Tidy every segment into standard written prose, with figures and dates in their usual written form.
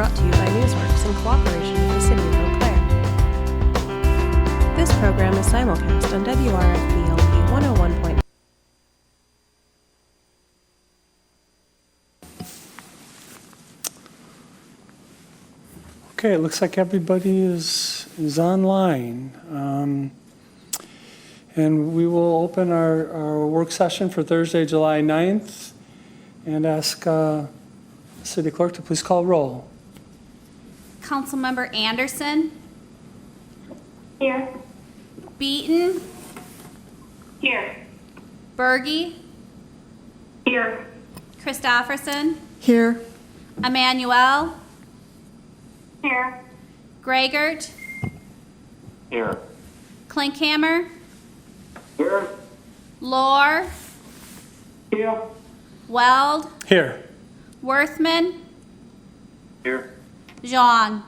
brought to you by Newsworks in cooperation with the City of Eau Claire. This program is simulcast on WRFB-LP 101. Okay, it looks like everybody is online. And we will open our work session for Thursday, July 9th, and ask City Clerk to please call roll. Councilmember Anderson? Here. Beaton? Here. Berge? Here. Christofferson? Here. Emmanuel? Here. Gregert? Here. Klinkhammer? Here. Lohr? Here. Weld? Here. Worthman? Here. Zhang?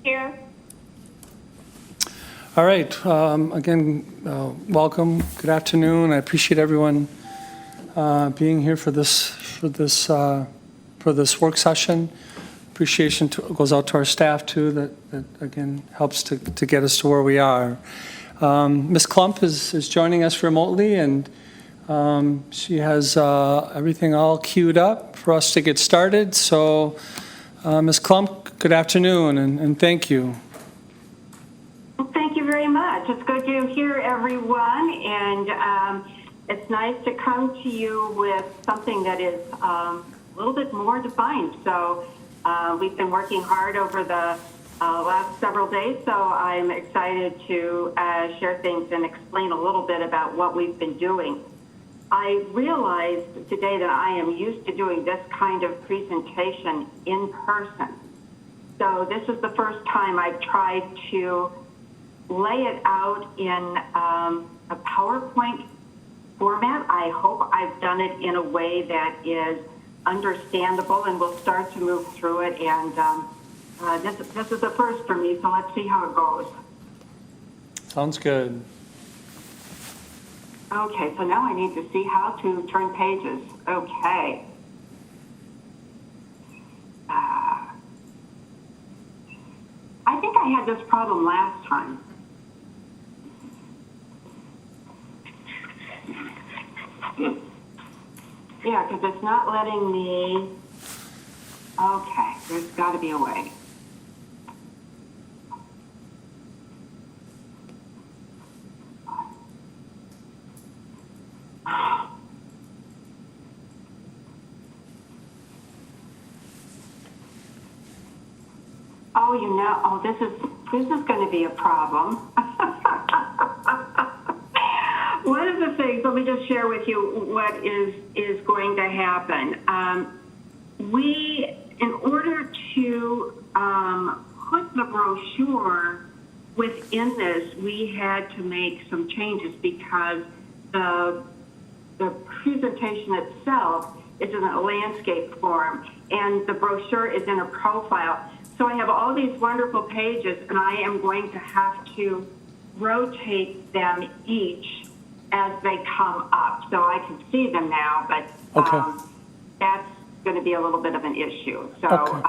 Here. All right, again, welcome, good afternoon. I appreciate everyone being here for this work session. Appreciation goes out to our staff too, that again helps to get us to where we are. Ms. Klump is joining us remotely, and she has everything all queued up for us to get started. So, Ms. Klump, good afternoon, and thank you. Thank you very much. It's good to hear everyone, and it's nice to come to you with something that is a little bit more defined. So we've been working hard over the last several days, so I'm excited to share things and explain a little bit about what we've been doing. I realized today that I am used to doing this kind of presentation in person. So this is the first time I've tried to lay it out in a PowerPoint format. I hope I've done it in a way that is understandable, and we'll start to move through it. And this is a first for me, so let's see how it goes. Sounds good. Okay, so now I need to see how to turn pages. Okay. I think I had this problem last time. Yeah, because it's not letting me. Okay, there's got to be a way. Oh, you know, this is going to be a problem. One of the things, let me just share with you what is going to happen. In order to put the brochure within this, we had to make some changes because the presentation itself is in a landscape form, and the brochure is in a profile. So I have all these wonderful pages, and I am going to have to rotate them each as they come up. So I can see them now, but Okay. That's going to be a little bit of an issue. So Okay.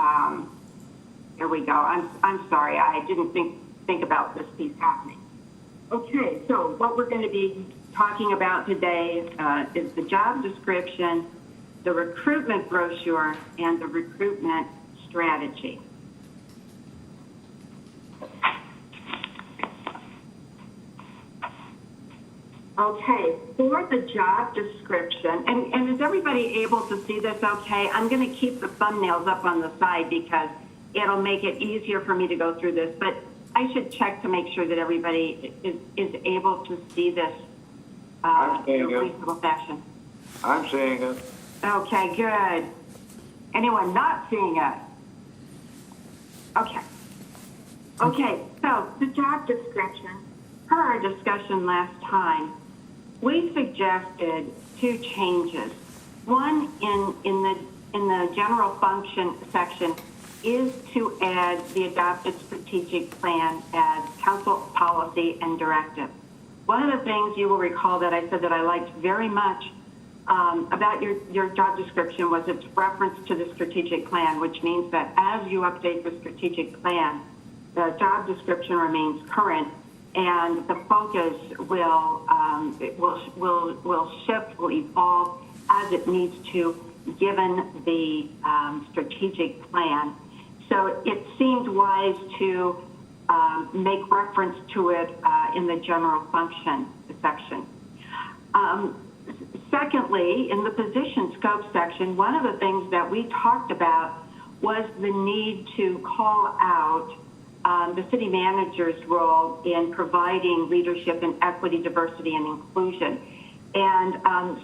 Here we go. I'm sorry. I didn't think about this piece happening. Okay, so what we're going to be talking about today is the job description, the recruitment brochure, and the recruitment strategy. Okay, for the job description, and is everybody able to see this okay? I'm going to keep the thumbnails up on the side because it'll make it easier for me to go through this, but I should check to make sure that everybody is able to see this in a reasonable fashion. I'm seeing it. Okay, good. Anyone not seeing it? Okay. Okay, so the job description, per our discussion last time, we suggested two changes. One in the general function section is to add the adopted strategic plan as council policy and directive. One of the things you will recall that I said that I liked very much about your job description was its reference to the strategic plan, which means that as you update the strategic plan, the job description remains current, and the focus will shift, will evolve as it needs to, given the strategic plan. So it seemed wise to make reference to it in the general function section. Secondly, in the position scope section, one of the things that we talked about was the need to call out the city manager's role in providing leadership in equity, diversity, and inclusion. And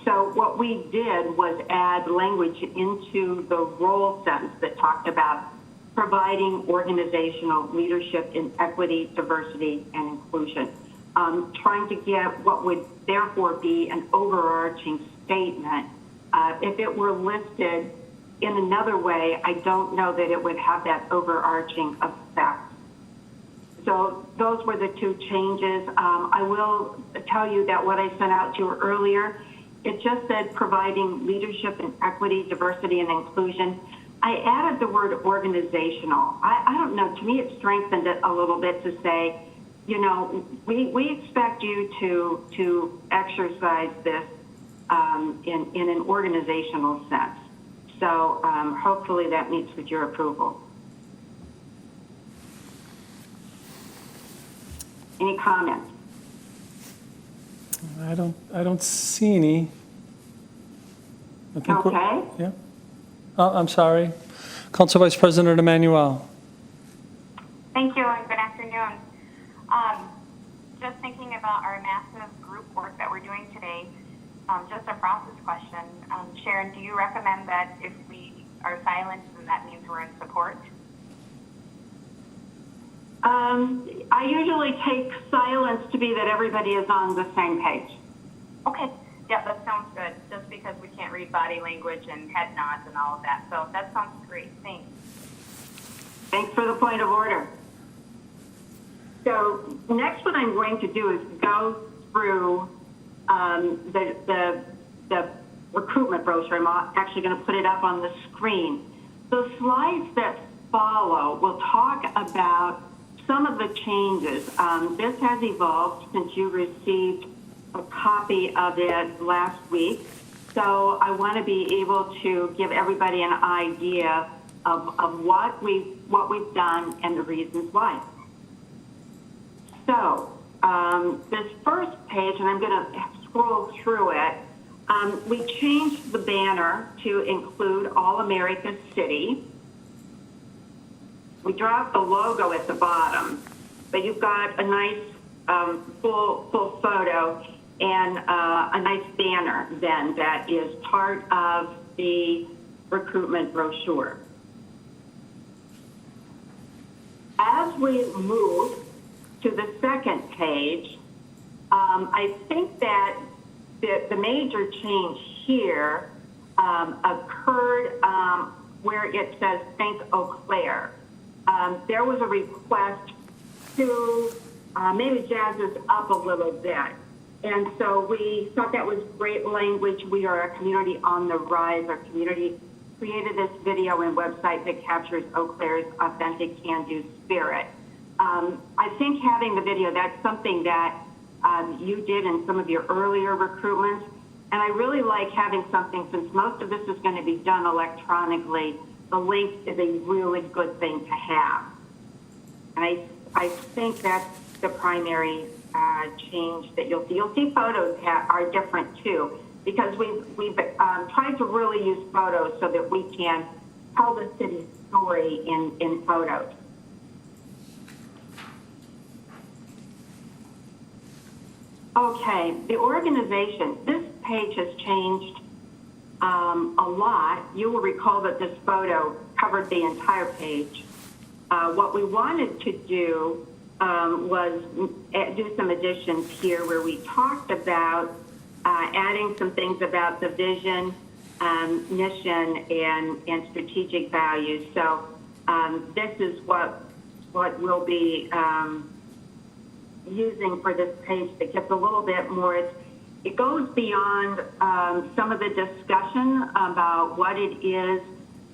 so what we did was add language into the role sentence that talked about providing organizational leadership in equity, diversity, and inclusion. Trying to get what would therefore be an overarching statement. If it were listed in another way, I don't know that it would have that overarching effect. So those were the two changes. I will tell you that what I sent out to you earlier, it just said providing leadership in equity, diversity, and inclusion. I added the word organizational. I don't know, to me it strengthened it a little bit to say, you know, we expect you to exercise this in an organizational sense. So hopefully that meets with your approval. Any comments? I don't see any. I think Okay. yeah. Oh, I'm sorry. Council Vice President Emmanuel. Thank you and good afternoon. Just thinking about our massive group work that we're doing today, just a process question. Sharon, do you recommend that if we are silent, then that means we're in support? I usually take silence to be that everybody is on the same page. Okay, yeah, that sounds good. Just because we can't read body language and head nods and all of that. So that sounds great. Thanks. Thanks for the point of order. So next what I'm going to do is go through the recruitment brochure. I'm actually going to put it up on the screen. The slides that follow will talk about some of the changes. This has evolved since you received a copy of it last week. So I want to be able to give everybody an idea of what we've done and the reasons why. So this first page, and I'm going to scroll through it, we changed the banner to include All America City. We dropped the logo at the bottom, but you've got a nice full photo and a nice banner then that is part of the recruitment brochure. As we move to the second page, I think that the major change here occurred where it says Thank Eau Claire. There was a request to maybe jazz this up a little bit. And so we thought that was great language. We are a community on the rise. Our community created this video and website that captures Eau Claire's authentic can-do spirit. I think having the video, that's something that you did in some of your earlier recruitments. And I really like having something, since most of this is going to be done electronically, the link is a really good thing to have. And I think that's the primary change that you'll see. You'll see photos are different too, because we've tried to really use photos so that we can tell the city's story in photos. Okay, the organization. This page has changed a lot. You will recall that this photo covered the entire page. What we wanted to do was do some additions here where we talked about adding some things about the vision, mission, and strategic values. So this is what we'll be using for this page that gets a little bit more. it goes beyond some of the discussion about what it is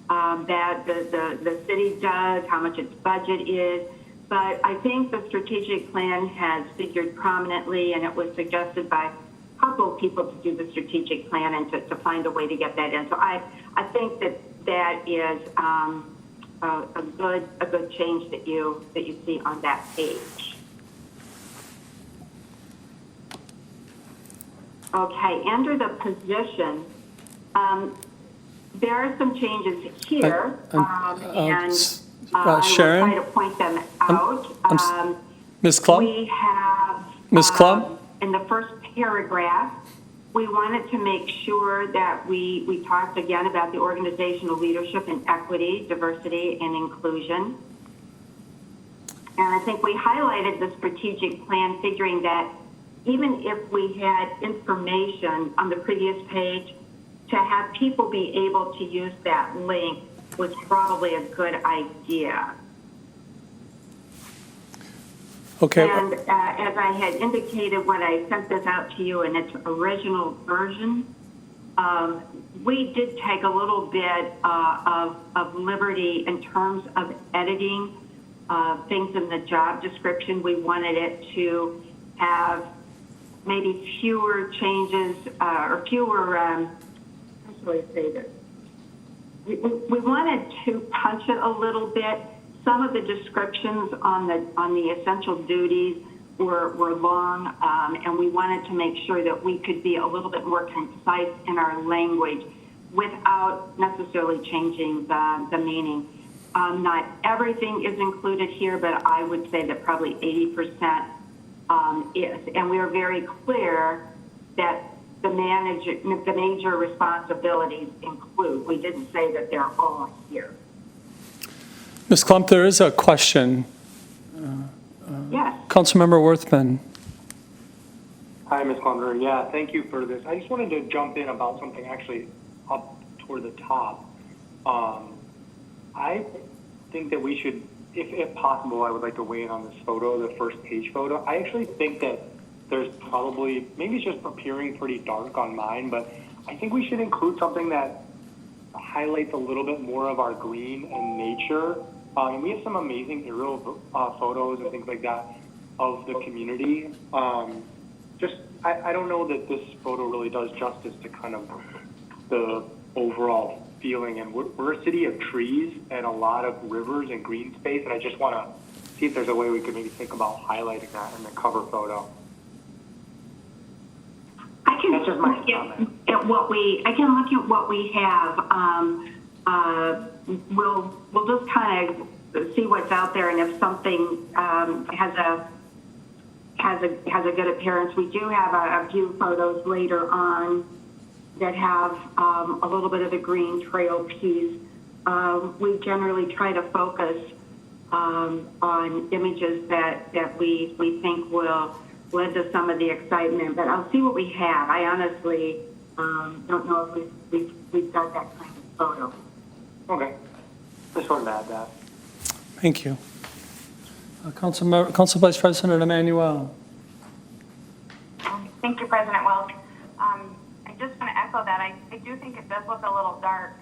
that the city does, how much its budget is. But I think the strategic plan has figured prominently, and it was suggested by a couple of people to do the strategic plan and to find a way to get that in. So I think that is a good change that you see on that page. Okay, under the position, there are some changes here, and I Sharon? will try to point them out. Ms. Club? We have, Ms. Club? in the first paragraph, we wanted to make sure that we talked again about the organizational leadership in equity, diversity, and inclusion. And I think we highlighted the strategic plan, figuring that even if we had information on the previous page, to have people be able to use that link was probably a good idea. Okay. And as I had indicated when I sent this out to you in its original version, we did take a little bit of liberty in terms of editing things in the job description. We wanted it to have maybe fewer changes or fewer, how shall I say this? We wanted to punch it a little bit. Some of the descriptions on the essential duties were long, and we wanted to make sure that we could be a little bit more concise in our language without necessarily changing the meaning. Not everything is included here, but I would say that probably 80% is. And we are very clear that the major responsibilities include. We didn't say that they're all here. Ms. Klump, there is a question. Yes. Councilmember Worthman. Hi, Ms. Clunder. Yeah, thank you for this. I just wanted to jump in about something actually up toward the top. I think that we should, if possible, I would like to weigh in on this photo, the first page photo. I actually think that there's probably, maybe it's just appearing pretty dark on mine, but I think we should include something that highlights a little bit more of our green and nature. And we have some amazing aerial photos and things like that of the community. I don't know that this photo really does justice to kind of the overall feeling. And we're a city of trees and a lot of rivers and green space. And I just want to see if there's a way we could maybe think about highlighting that in the cover photo. I can That's just my look comment. at what we. I can look at what we have. We'll just kind of see what's out there, and if something has a good appearance. We do have a few photos later on that have a little bit of the green trail piece. We generally try to focus on images that we think will lend to some of the excitement, but I'll see what we have. I honestly don't know if we've got that kind of photo. Okay. Just wanted to add that. Thank you. Council Vice President Emmanuel. Thank you, President Wells. I just want to echo that. I do think it does look a little dark.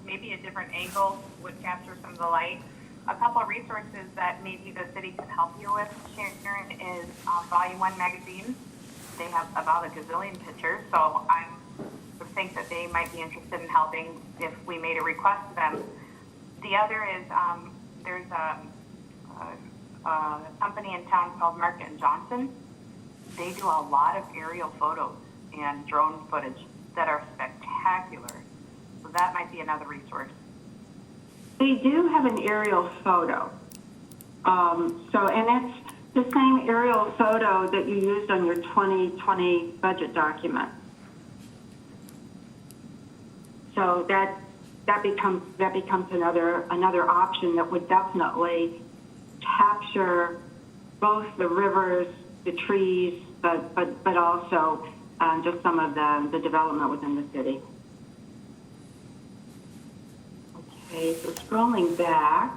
Maybe a different angle would capture some of the light. A couple of resources that maybe the city could help you with, Sharon, is Volume 1 magazine. They have about a gazillion pictures, so I would think that they might be interested in helping if we made a request to them. The other is there's a company in town called Market & Johnson. They do a lot of aerial photos and drone footage that are spectacular. So that might be another resource. We do have an aerial photo. And it's the same aerial photo that you used on your 2020 budget document. So that becomes another option that would definitely capture both the rivers, the trees, but also just some of the development within the city. Okay, so scrolling back,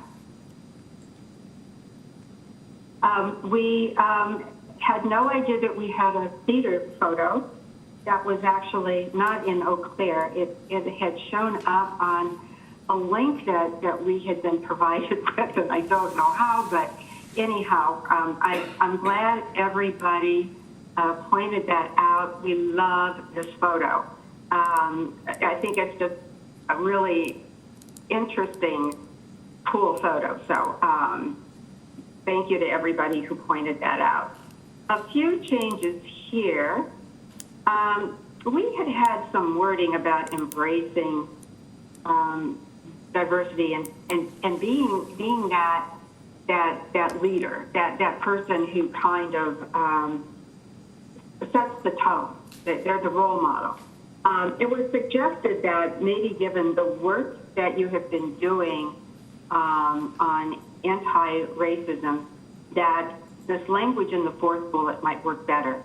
we had no idea that we had a theater photo. that was actually not in Eau Claire. It had shown up on a link that we had been provided with, and I don't know how, but anyhow, I'm glad everybody pointed that out. We love this photo. I think it's just a really interesting, cool photo. So thank you to everybody who pointed that out. A few changes here. We had some wording about embracing diversity and being that leader, that person who kind of sets the tone, that they're the role model. It was suggested that maybe given the work that you have been doing on anti-racism, that this language in the fourth bullet might work better.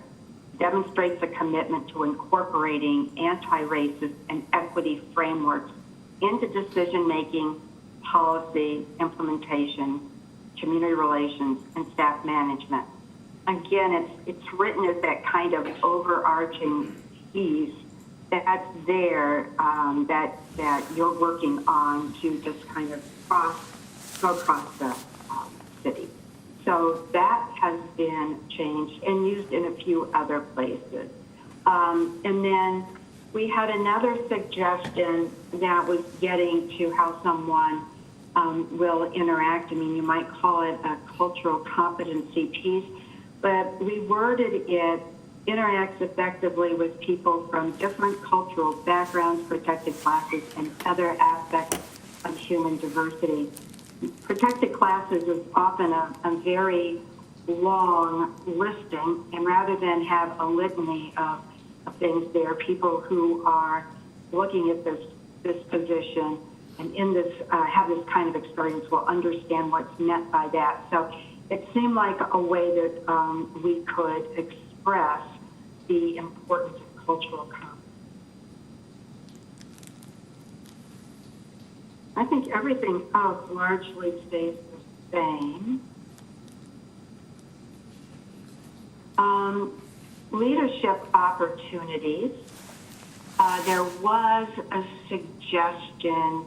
Demonstrates a commitment to incorporating anti-racist and equity frameworks into decision-making, policy, implementation, community relations, and staff management. Again, it's written as that kind of overarching piece that's there that you're working on to just kind of go across the city. So that has been changed and used in a few other places. And then we had another suggestion that was getting to how someone will interact. I mean, you might call it a cultural competency piece, but we worded it interacts effectively with people from different cultural backgrounds, protected classes, and other aspects of human diversity. Protected classes is often a very long listing, and rather than have a litany of things there, people who are looking at this position and in this have this kind of experience will understand what's meant by that. So it seemed like a way that we could express the importance of cultural competence. I think everything else largely stays the same. Leadership opportunities. There was a suggestion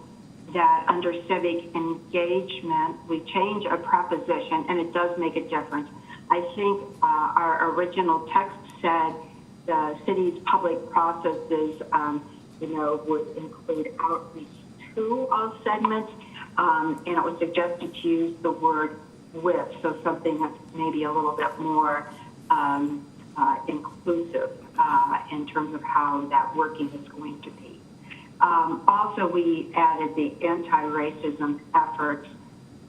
that under civic engagement, we change a preposition, and it does make a difference. I think our original text said the city's public processes, would include outreach to all segments, and it was suggested to use the word with, so something that's maybe a little bit more inclusive in terms of how that working is going to be. Also, we added the anti-racism efforts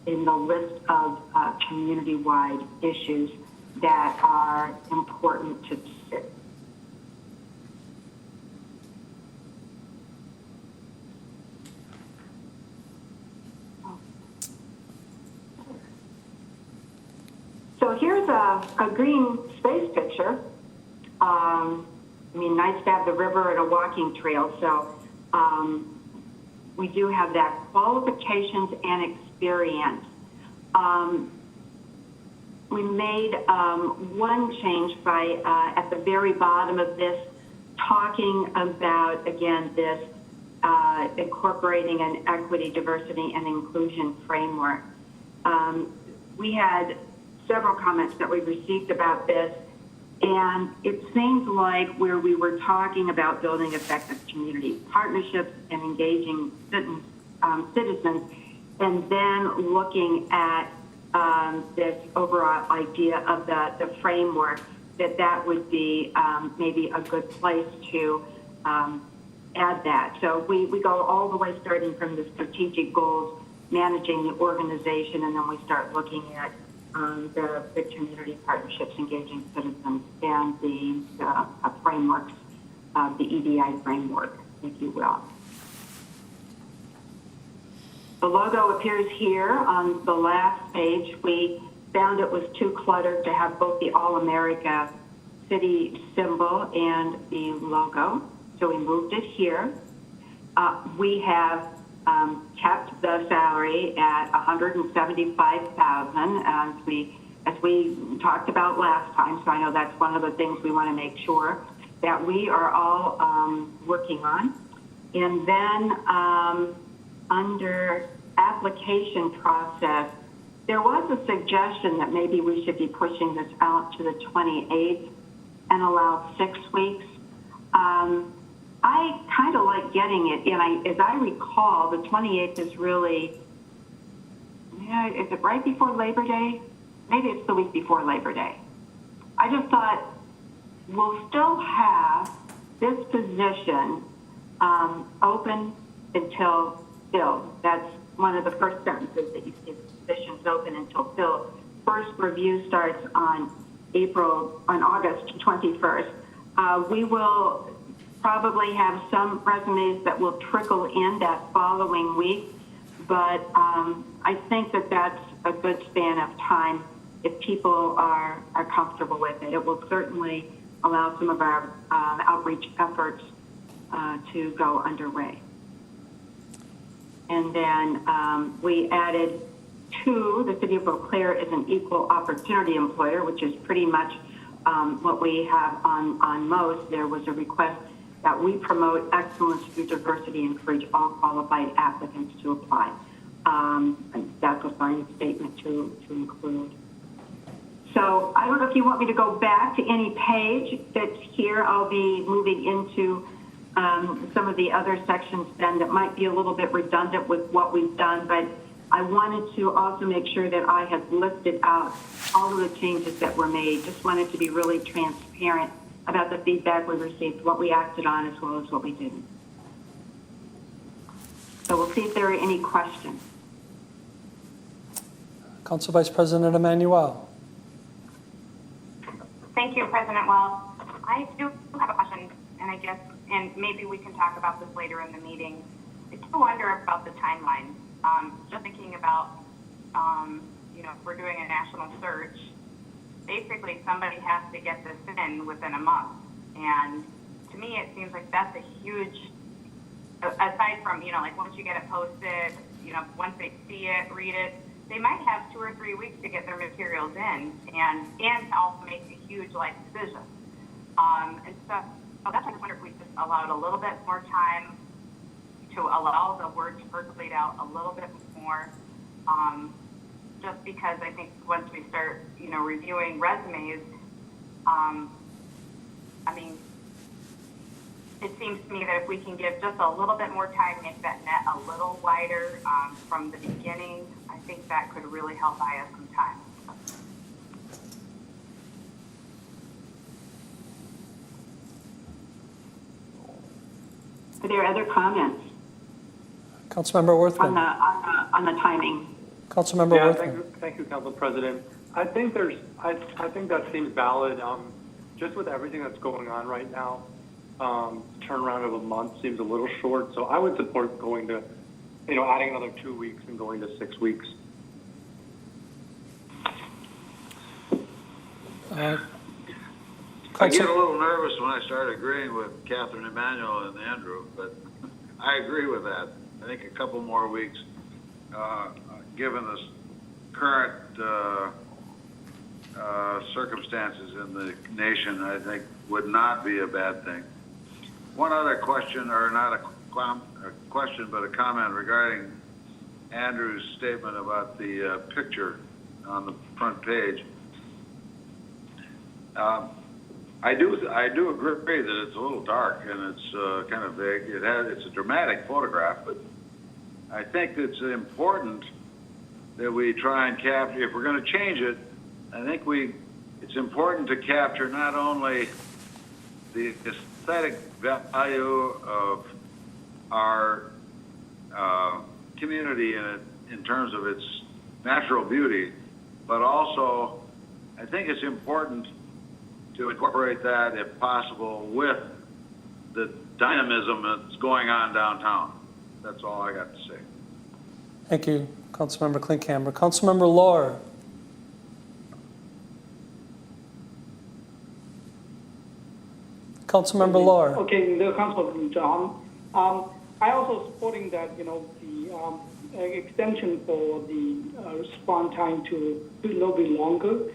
in the list of community-wide issues that are important to the city. So here's a green space picture. Nice to have the river and a walking trail. So we do have that qualifications and experience. We made one change by at the very bottom of this, talking about, again, this incorporating an equity, diversity, and inclusion framework. We had several comments that we received about this, and it seems like where we were talking about building effective community partnerships and engaging citizens, and then looking at this overall idea of the framework, that would be maybe a good place to add that. So we go all the way starting from the strategic goals, managing the organization, and then we start looking at the community partnerships, engaging citizens, and the frameworks, the EDI framework, if you will. The logo appears here on the last page. We found it was too cluttered to have both the All-America city symbol and the logo, so we moved it here. We have kept the salary at $175,000 as we talked about last time. So I know that's one of the things we want to make sure that we are all working on. And then under application process, there was a suggestion that maybe we should be pushing this out to the 28th and allow 6 weeks. I kind of like getting it in. As I recall, the 28th is really, is it right before Labor Day? Maybe it's the week before Labor Day. I just thought we'll still have this position open until filled. That's one of the first sentences that you see, the position's open until filled. First review starts on August 21st. We will probably have some resumes that will trickle in that following week, but I think that that's a good span of time if people are comfortable with it. It will certainly allow some of our outreach efforts to go underway. And then we added 2, the City of Eau Claire is an equal opportunity employer, which is pretty much what we have on most. There was a request that we promote excellence through diversity and encourage all qualified applicants to apply. And that's a fine statement to include. So I don't know if you want me to go back to any page that's here. I'll be moving into some of the other sections then that might be a little bit redundant with what we've done, but I wanted to also make sure that I had listed out all of the changes that were made. Just wanted to be really transparent about the feedback we received, what we acted on, as well as what we didn't. So we'll see if there are any questions. Council Vice President Emmanuel. Thank you, President Wells. I do have a question, and maybe we can talk about this later in the meeting. I do wonder about the timeline. Just thinking about, if we're doing a national search, basically somebody has to get this in within a month. And to me, it seems like that's a huge, aside from, like once you get it posted, once they see it, read it, they might have 2 or 3 weeks to get their materials in and to also make a huge life decision. And so that's why I just wonder if we just allowed a little bit more time to allow the word to percolate out a little bit more, just because I think once we start, reviewing resumes, it seems to me that if we can give just a little bit more time, make that net a little wider from the beginning, I think that could really help buy us some time. Are there other comments Councilmember Worthman. on the timing? Councilmember Worthman. Thank you, Council President. I think that seems valid. Just with everything that's going on right now, turnaround of a month seems a little short. So I would support going to, adding another 2 weeks and going to 6 weeks. I get a little nervous when I start agreeing with Catherine Emmanuel and Andrew, but I agree with that. I think a couple more weeks, given the current circumstances in the nation, I think would not be a bad thing. One other question, or not a question, but a comment regarding Andrew's statement about the picture on the front page. I do agree that it's a little dark and it's kind of big. It's a dramatic photograph, but I think it's important that we try and capture. If we're going to change it, I think it's important to capture not only the aesthetic value of our community in terms of its natural beauty, but also I think it's important to incorporate that, if possible, with the dynamism that's going on downtown. That's all I got to say. Thank you, Councilmember Klinkhammer. Councilmember Lohr. Councilmember Lohr. Okay, the Councilman John. I also supporting that, the extension for the response time to be a little bit longer.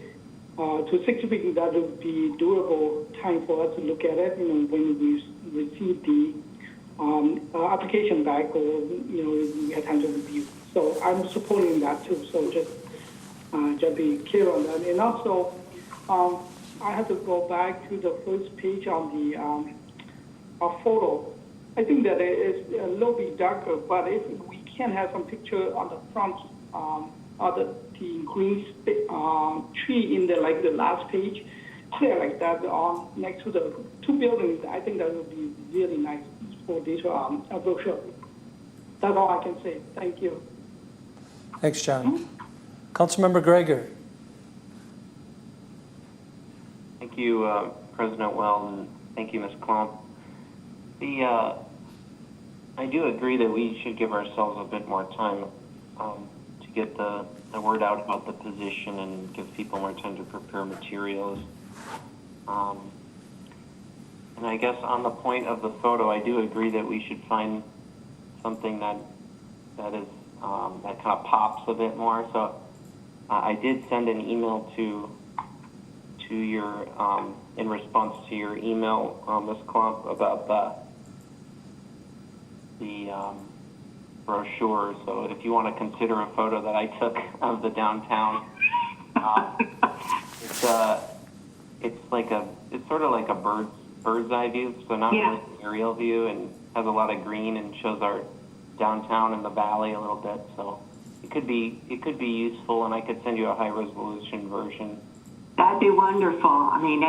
to 6 weeks, that would be doable time for us to look at it, when we receive the application back, or, we have time to review. So I'm supporting that too. So just be clear on that. And also, I have to go back to the first page on the photo. I think that it is a little bit darker, but if we can have some picture on the front of the green tree in the last page, clear like that on next to the two buildings, I think that would be really nice for this brochure. That's all I can say. Thank you. Thanks, John. Councilmember Gregor. Thank you, President Weld, and thank you, Ms. Klump. I do agree that we should give ourselves a bit more time to get the word out about the position and give people more time to prepare materials. And I guess on the point of the photo, I do agree that we should find something that is that kind of pops a bit more. So I did send an email to your in response to your email, Ms. Klump, about the brochure. So if you want to consider a photo that I took of the downtown, it's sort of like a bird's eye view, so not really an aerial view, and has a lot of green and shows our downtown and the valley a little bit. So it could be useful, and I could send you a high resolution version. That'd be wonderful. I mean,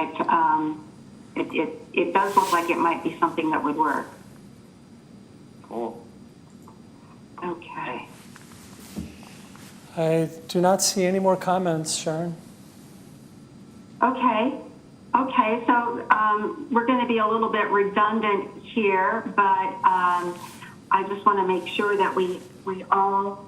it does look like it might be something that would work. Cool. Okay. I do not see any more comments, Sharon. Okay, so we're going to be a little bit redundant here, but I just want to make sure that we all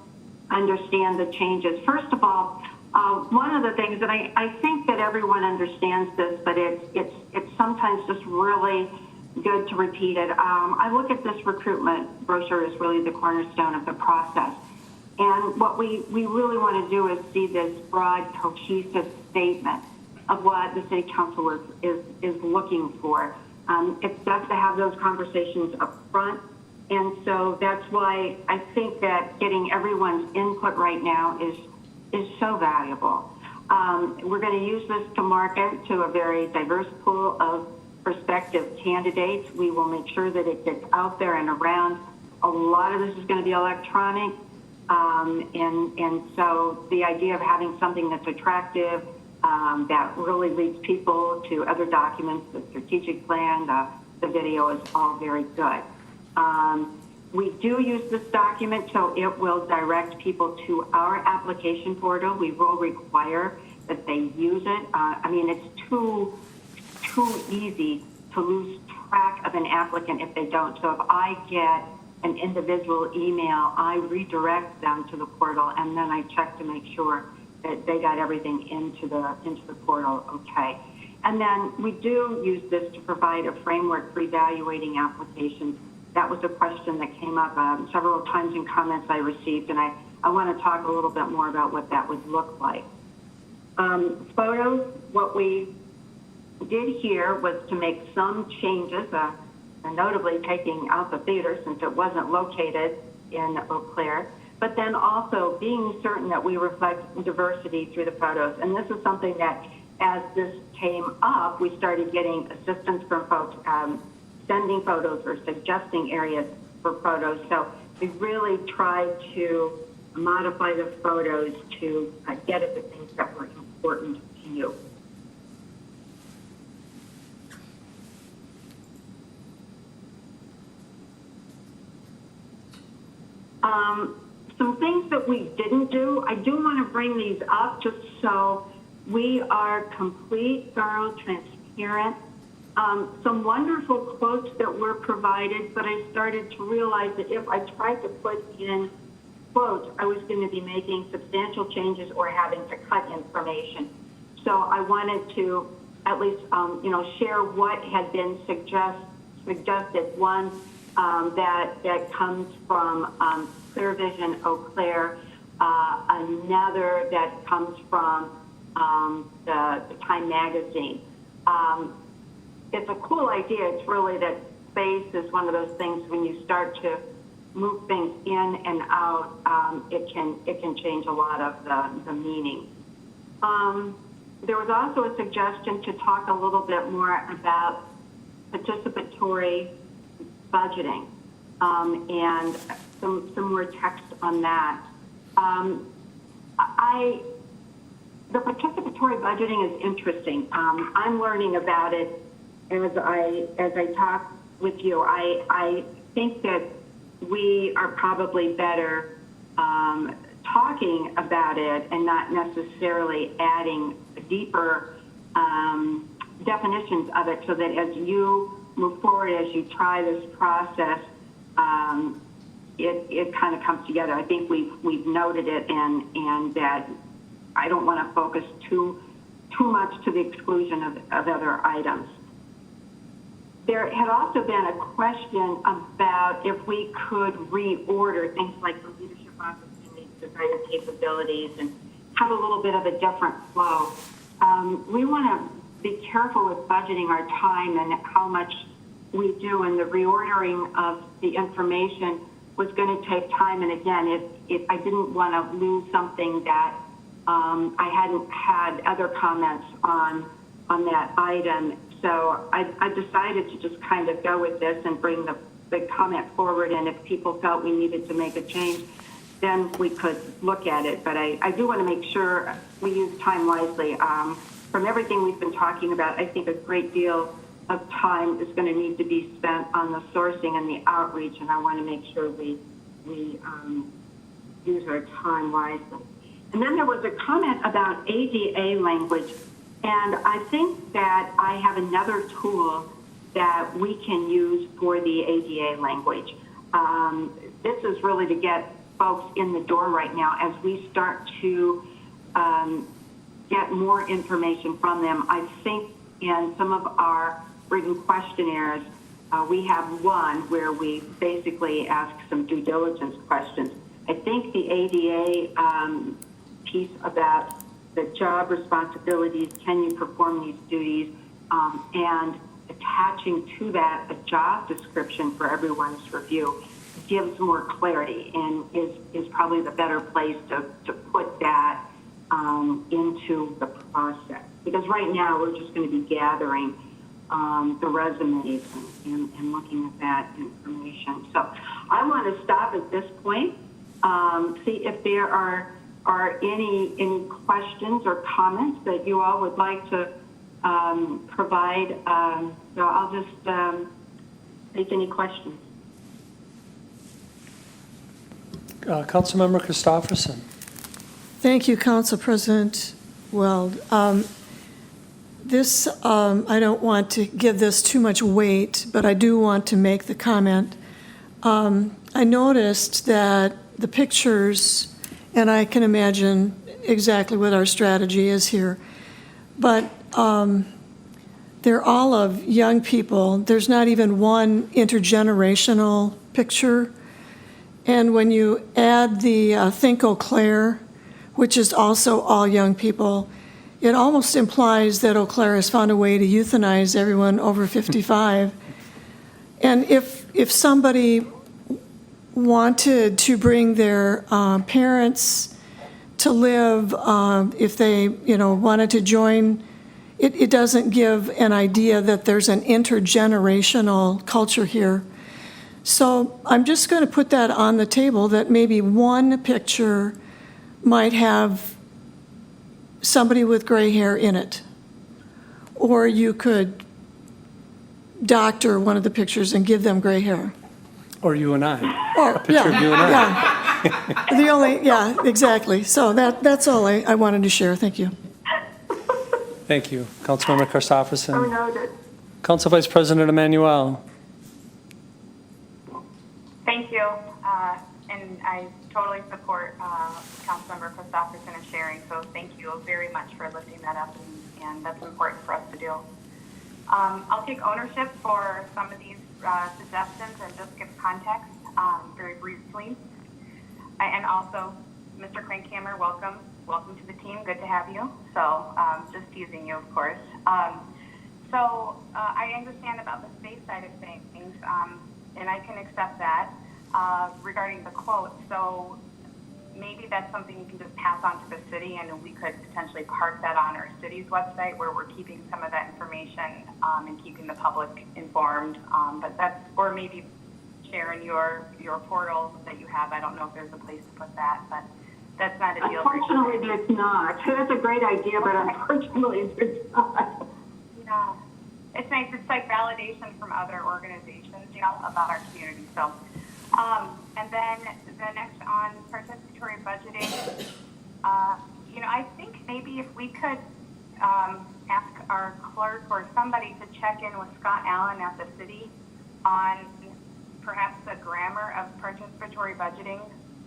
understand the changes. First of all, one of the things that I think that everyone understands this, but it's sometimes just really good to repeat it. I look at this recruitment brochure as really the cornerstone of the process. And what we really want to do is see this broad, cohesive statement of what the city council is looking for. It's best to have those conversations up front. And so that's why I think that getting everyone's input right now is so valuable. We're going to use this to market to a very diverse pool of prospective candidates. We will make sure that it gets out there and around. A lot of this is going to be electronic. And so the idea of having something that's attractive, that really leads people to other documents, the strategic plan, the video is all very good. We do use this document, so it will direct people to our application portal. We will require that they use it. I mean, it's too easy to lose track of an applicant if they don't. So if I get an individual email, I redirect them to the portal, and then I check to make sure that they got everything into the portal okay. And then we do use this to provide a framework for evaluating applications. That was a question that came up several times in comments I received, and I want to talk a little bit more about what that would look like. Photos, what we did here was to make some changes, and notably taking out the theater since it wasn't located in Eau Claire, but then also being certain that we reflect diversity through the photos. And this is something that, as this came up, we started getting assistance from folks sending photos or suggesting areas for photos. So we really tried to modify the photos to get at the things that were important to you. Some things that we didn't do, I do want to bring these up just so we are complete, thorough, transparent. Some wonderful quotes that were provided, but I started to realize that if I tried to put in quotes, I was going to be making substantial changes or having to cut information. So I wanted to at least, share what had been suggested. One that comes from Clear Vision Eau Claire, another that comes from the Time magazine. It's a cool idea. It's really that space is one of those things when you start to move things in and out, it can change a lot of the meaning. There was also a suggestion to talk a little bit more about participatory budgeting and some more text on that. The participatory budgeting is interesting. I'm learning about it as I talk with you. I think that we are probably better talking about it and not necessarily adding deeper definitions of it, so that as you move forward, as you try this process, it kind of comes together. I think we've noted it, and that I don't want to focus too much to the exclusion of other items. There had also been a question about if we could reorder things like the leadership opportunities, the greater capabilities, and have a little bit of a different flow. We want to be careful with budgeting our time and how much we do, and the reordering of the information was going to take time. And again, if I didn't want to lose something that I hadn't had other comments on that item. So I decided to just kind of go with this and bring the comment forward, and if people felt we needed to make a change, then we could look at it. But I do want to make sure we use time wisely. From everything we've been talking about, I think a great deal of time is going to need to be spent on the sourcing and the outreach, and I want to make sure we use our time wisely. And then there was a comment about ADA language. And I think that I have another tool that we can use for the ADA language. This is really to get folks in the door right now as we start to get more information from them. I think in some of our written questionnaires, we have one where we basically ask some due diligence questions. I think the ADA piece about the job responsibilities, can you perform these duties, and attaching to that a job description for everyone's review gives more clarity and is probably the better place to put that into the process. Because right now we're just going to be gathering the resumes and looking at that information. So I want to stop at this point, see if there are any questions or comments that you all would like to provide. So I'll just take any questions. Councilmember Christopherson. Thank you, Council President Weld. This, I don't want to give this too much weight, but I do want to make the comment. I noticed that the pictures, and I can imagine exactly what our strategy is here, but they're all of young people. There's not even one intergenerational picture. And when you add the Think Eau Claire, which is also all young people, it almost implies that Eau Claire has found a way to euthanize everyone over 55. And if somebody wanted to bring their parents to live, if they wanted to join, it doesn't give an idea that there's an intergenerational culture here. So I'm just going to put that on the table, that maybe one picture might have somebody with gray hair in it. Or you could doctor one of the pictures and give them gray hair. Or you and I. Or, A picture of you and I. Yeah, exactly. So that's all I wanted to share. Thank you. Thank you. Councilmember Christopherson. Oh, no, Council Vice President Emanuel. Thank you. And I totally support Councilmember Christopherson and sharing. So thank you very much for lifting that up, and that's important for us to do. I'll take ownership for some of these suggestions and just give context very briefly. And also, Mr. Crankhammer, welcome. welcome to the team. Good to have you. So just teasing you, of course. I understand about the space side of things, and I can accept that regarding the quote. So maybe that's something you can just pass on to the city, and we could potentially park that on our city's website where we're keeping some of that information and keeping the public informed. But that's, or maybe share in your portal that you have. I don't know if there's a place to put that, but that's not a deal breaker. Unfortunately, there's not. That's a great idea, but unfortunately, there's not. Yeah, it's nice. It's like validation from other organizations, you know, about our community. So, and then the next on participatory budgeting, you know, I think maybe if we could ask our clerk or somebody to check in with Scott Allen at the city on perhaps the grammar of participatory budgeting.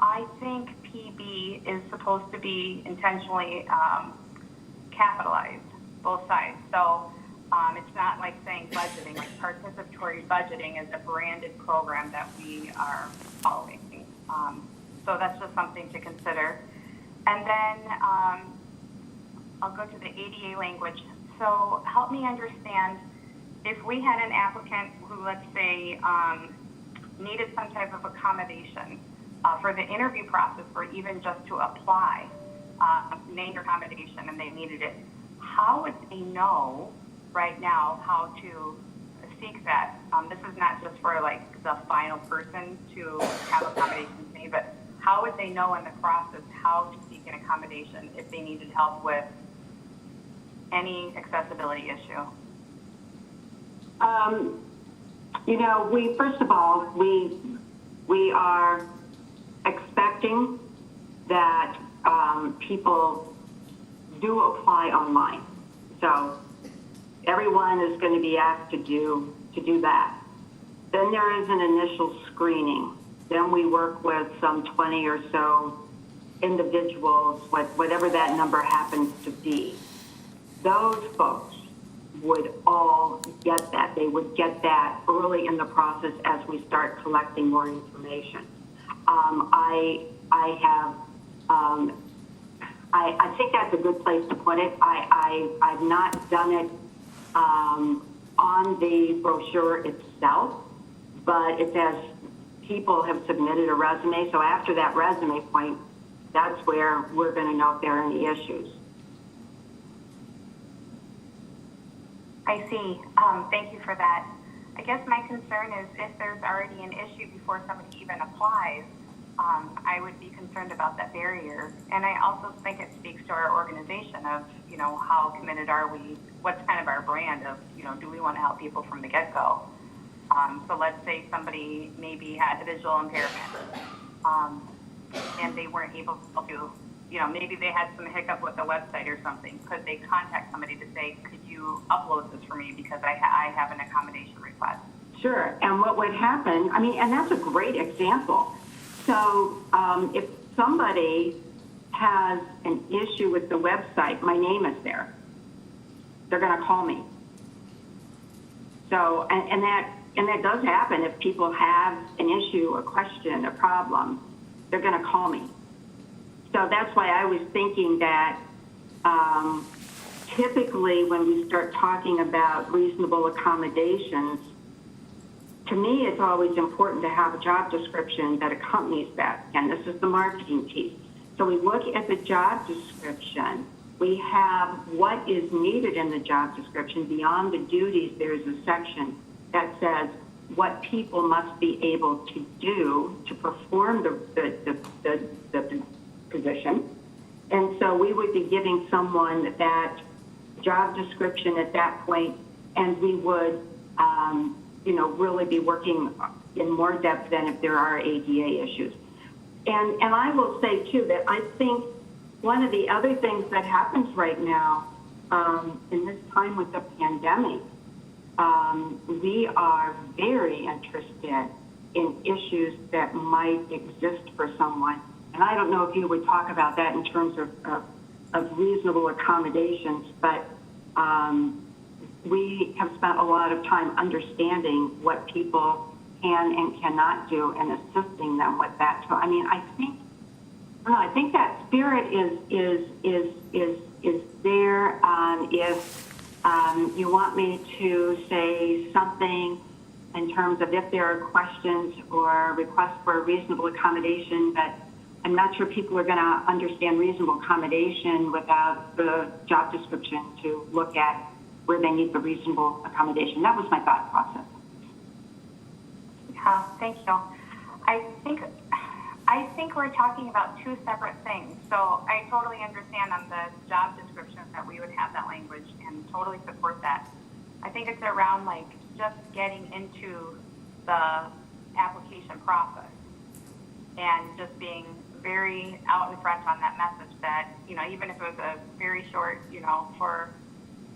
I think PB is supposed to be intentionally capitalized, both sides. So it's not like saying budgeting, like participatory budgeting is a branded program that we are following. So that's just something to consider. And then I'll go to the ADA language. So help me understand, if we had an applicant who, let's say, needed some type of accommodation for the interview process or even just to apply, named accommodation, and they needed it, how would they know right now how to seek that? This is not just for like the final person to have accommodations made, but how would they know in the process how to seek an accommodation if they needed help with any accessibility issue? You know, first of all, we are expecting that people do apply online. So everyone is going to be asked to do that. Then there is an initial screening. Then we work with some 20 or so individuals, whatever that number happens to be. Those folks would all get that. They would get that early in the process as we start collecting more information. I think that's a good place to put it. I've not done it on the brochure itself, but it's as people have submitted a resume. So after that resume point, that's where we're going to know if there are any issues. I see. Thank you for that. I guess my concern is if there's already an issue before somebody even applies, I would be concerned about that barrier. And I also think it speaks to our organization of, you know, how committed are we? What's kind of our brand of, you know, do we want to help people from the get-go? So let's say somebody maybe had a visual impairment and they weren't able to, you know, maybe they had some hiccup with the website or something. Could they contact somebody to say, could you upload this for me because I have an accommodation request? Sure. And what would happen, I mean, and that's a great example. So if somebody has an issue with the website, my name is there. They're going to call me. So, and that does happen if people have an issue, a question, a problem, they're going to call me. So that's why I was thinking that typically when we start talking about reasonable accommodations, to me, it's always important to have a job description that accompanies that. And this is the marketing piece. So we look at the job description. We have what is needed in the job description. Beyond the duties, there's a section that says what people must be able to do to perform the position. And so we would be giving someone that job description at that point, and we would really be working in more depth than if there are ADA issues. And I will say, too, that I think one of the other things that happens right now in this time with the pandemic, we are very interested in issues that might exist for someone. And I don't know if you would talk about that in terms of reasonable accommodations, but we have spent a lot of time understanding what people can and cannot do and assisting them with that. So, I mean, I think Well, I think that spirit is there. If you want me to say something in terms of if there are questions or requests for a reasonable accommodation, but I'm not sure people are going to understand reasonable accommodation without the job description to look at where they need the reasonable accommodation. That was my thought process. Yeah, thank you. I think we're talking about two separate things. So I totally understand on the job description that we would have that language and totally support that. I think it's around like just getting into the application process and just being very out in front on that message that, you know, even if it was a very short, you know, for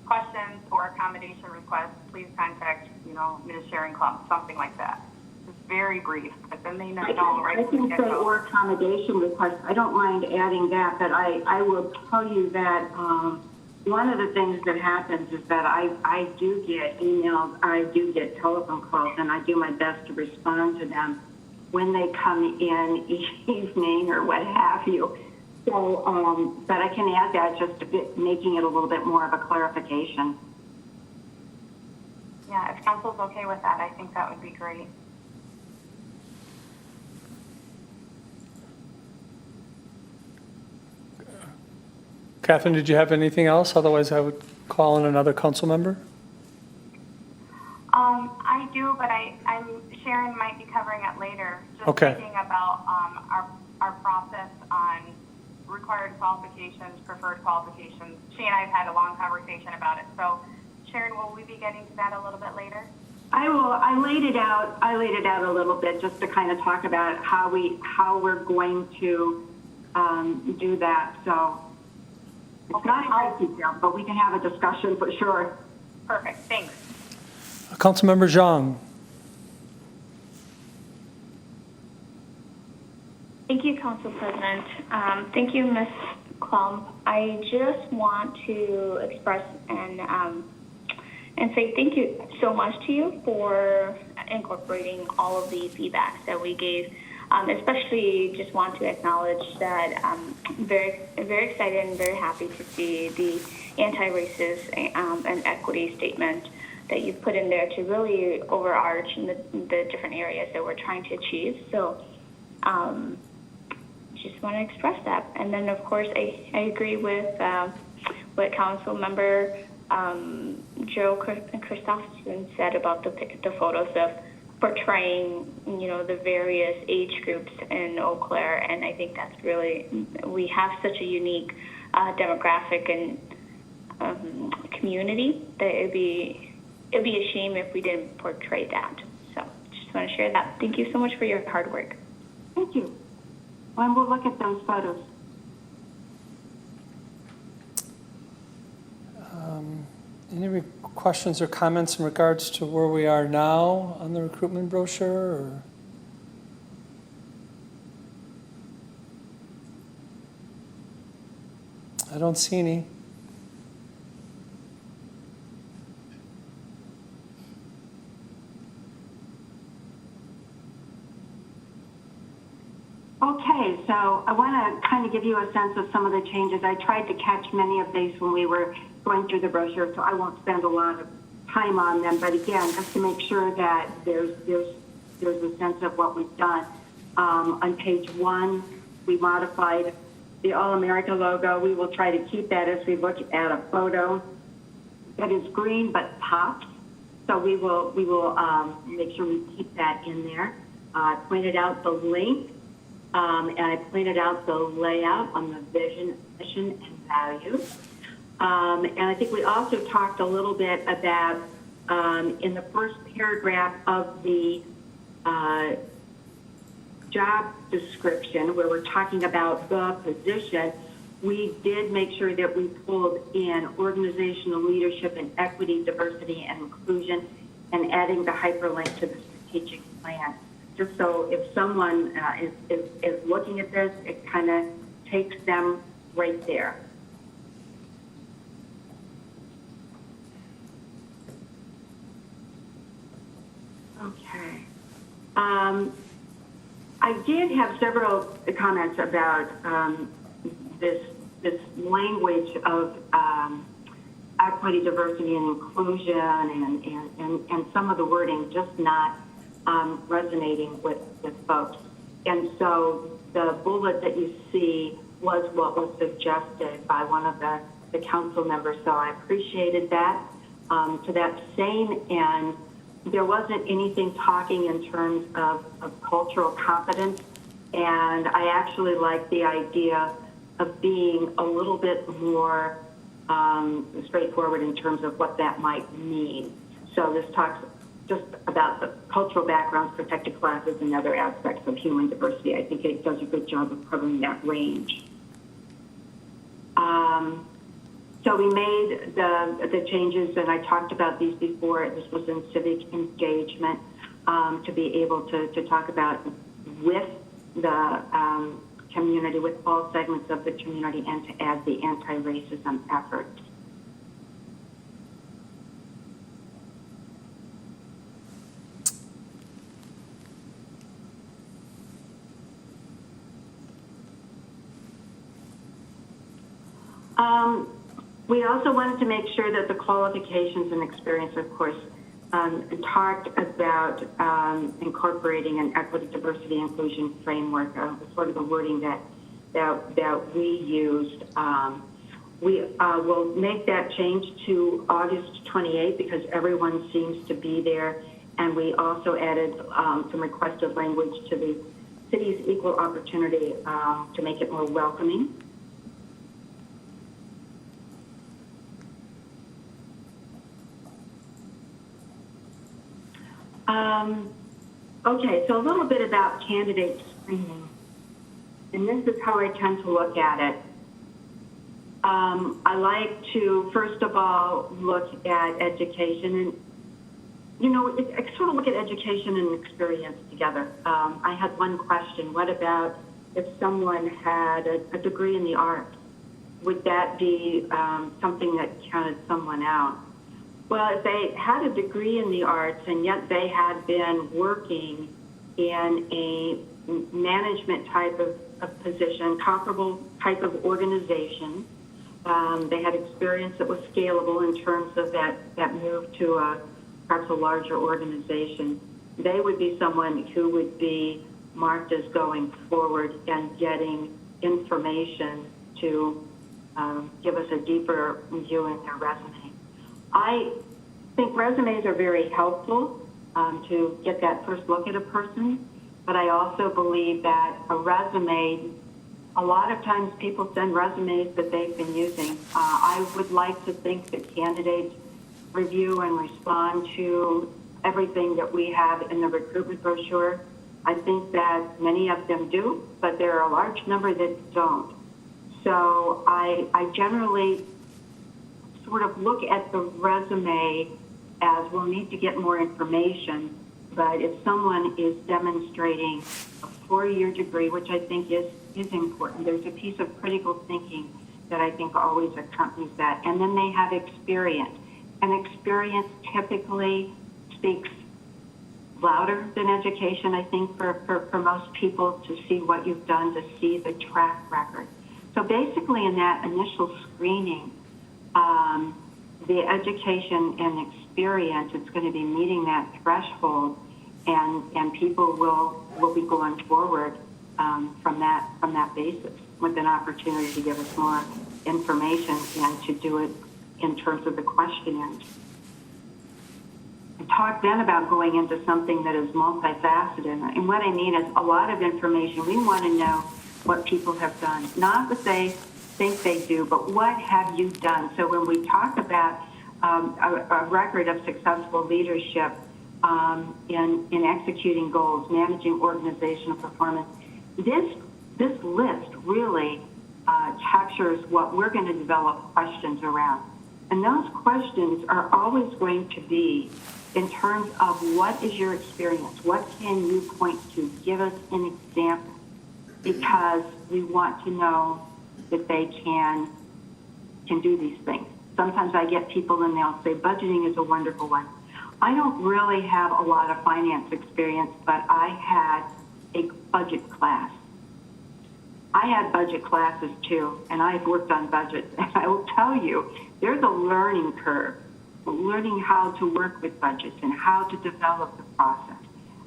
questions or accommodation requests, please contact, you know, Ms. Sharon Clump, something like that. It's very brief, but then they know right I from the can say get-go. or accommodation request. I don't mind adding that, but I will tell you that one of the things that happens is that I do get emails, I do get telephone calls, and I do my best to respond to them when they come in evening or what have you. So, but I can add that just a bit, making it a little bit more of a clarification. Yeah, if council's okay with that, I think that would be great. Catherine, did you have anything else? Otherwise, I would call in another council member. I do, but Sharon might be covering it later. Just Okay. thinking about our process on required qualifications, preferred qualifications. She and I have had a long conversation about it. So, Sharon, will we be getting to that a little bit later? I will. I laid it out a little bit just to kind of talk about how we're going to do that. So it's not in great detail, but we can have a discussion for sure. Perfect. Thanks. Councilmember Zhang. Thank you, Council President. Thank you, Ms. Klump. I just want to express and say thank you so much to you for incorporating all of the feedbacks that we gave. Especially just want to acknowledge that I'm very, very excited and very happy to see the anti-racist and equity statement that you've put in there to really overarch in the different areas that we're trying to achieve. So just want to express that. And then, of course, I agree with what Council Member Joe Christopherson said about the photos of portraying, you know, the various age groups in Eau Claire. And I think that's really, we have such a unique demographic and community that it'd be a shame if we didn't portray that. So just want to share that. Thank you so much for your hard work. Thank you. And we'll look at those photos. Any questions or comments in regards to where we are now on the recruitment brochure? Or? I don't see any. Okay, so I want to kind of give you a sense of some of the changes. I tried to catch many of these when we were going through the brochure, so I won't spend a lot of time on them. But again, just to make sure that there's a sense of what we've done. On page 1, we modified the All-America logo. We will try to keep that as we look at a photo that is green but pops. So we will make sure we keep that in there. I pointed out the link. And I pointed out the layout on the vision, mission, and values. And I think we also talked a little bit about, in the first paragraph of the job description, where we're talking about the position, we did make sure that we pulled in organizational leadership and equity, diversity, and inclusion, and adding the hyperlink to the strategic plan. Just so if someone is looking at this, it kind of takes them right there. Okay. I did have several comments about this language of equity, diversity, and inclusion, and some of the wording just not resonating with folks. And so the bullet that you see was what was suggested by one of the council members, so I appreciated that. To that same end, there wasn't anything talking in terms of cultural competence, and I actually like the idea of being a little bit more straightforward in terms of what that might mean. So this talks just about the cultural backgrounds, protected classes, and other aspects of human diversity. I think it does a good job of covering that range. So we made the changes, and I talked about these before. This was in civic engagement, to be able to talk about with the community, with all segments of the community, and to add the anti-racism efforts. We also wanted to make sure that the qualifications and experience, of course, talked about incorporating an equity, diversity, inclusion framework, sort of the wording that we used. We will make that change to August 28th because everyone seems to be there, and we also added some requested language to the city's equal opportunity to make it more welcoming. Okay, so a little bit about candidate screening. And this is how I tend to look at it. I like to, first of all, look at education. And, you know, I sort of look at education and experience together. I had one question. What about if someone had a degree in the arts? Would that be something that counted someone out? Well, if they had a degree in the arts and yet they had been working in a management type of position, comparable type of organization, they had experience that was scalable in terms of that move to perhaps a larger organization, they would be someone who would be marked as going forward and getting information to give us a deeper view in their resume. I think resumes are very helpful to get that first look at a person, but I also believe that a resume, a lot of times people send resumes that they've been using. I would like to think that candidates review and respond to everything that we have in the recruitment brochure. I think that many of them do, but there are a large number that don't. So I generally sort of look at the resume as we'll need to get more information, but if someone is demonstrating a 4-year degree, which I think is important, there's a piece of critical thinking that I think always accompanies that, and then they have experience. And experience typically speaks louder than education, I think, for most people to see what you've done, to see the track record. So basically in that initial screening, the education and experience, it's going to be meeting that threshold, and people will be going forward from that basis with an opportunity to give us more information and to do it in terms of the questionnaires. I talked then about going into something that is multifaceted, and what I mean is a lot of information. We want to know what people have done, not what they think they do, but what have you done? So when we talk about a record of successful leadership in executing goals, managing organizational performance, this list really captures what we're going to develop questions around. And those questions are always going to be in terms of what is your experience? What can you point to? Give us an example, because we want to know that they can do these things. Sometimes I get people and they'll say budgeting is a wonderful one. I don't really have a lot of finance experience, but I had take budget class. I had budget classes too, and I've worked on budgets, and I will tell you, there's a learning curve, learning how to work with budgets and how to develop the process,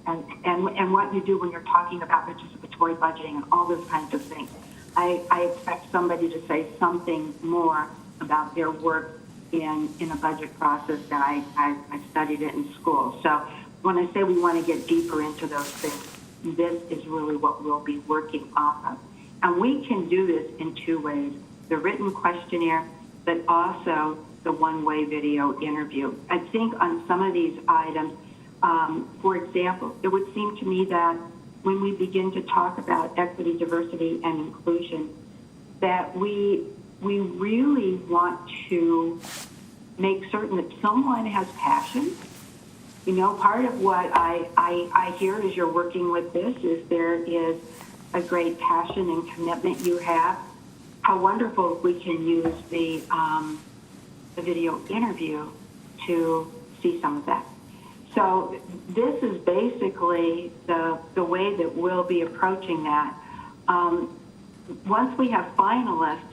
and what you do when you're talking about participatory budgeting and all those kinds of things. I expect somebody to say something more about their work in a budget process than I studied it in school. So when I say we want to get deeper into those things, this is really what we'll be working off of. And we can do this in two ways, the written questionnaire, but also the one-way video interview. I think on some of these items, for example, it would seem to me that when we begin to talk about equity, diversity, and inclusion, that we really want to make certain that someone has passion. You know, part of what I hear as you're working with this is there is a great passion and commitment you have. How wonderful if we can use the video interview to see some of that. So this is basically the way that we'll be approaching that. Once we have finalists,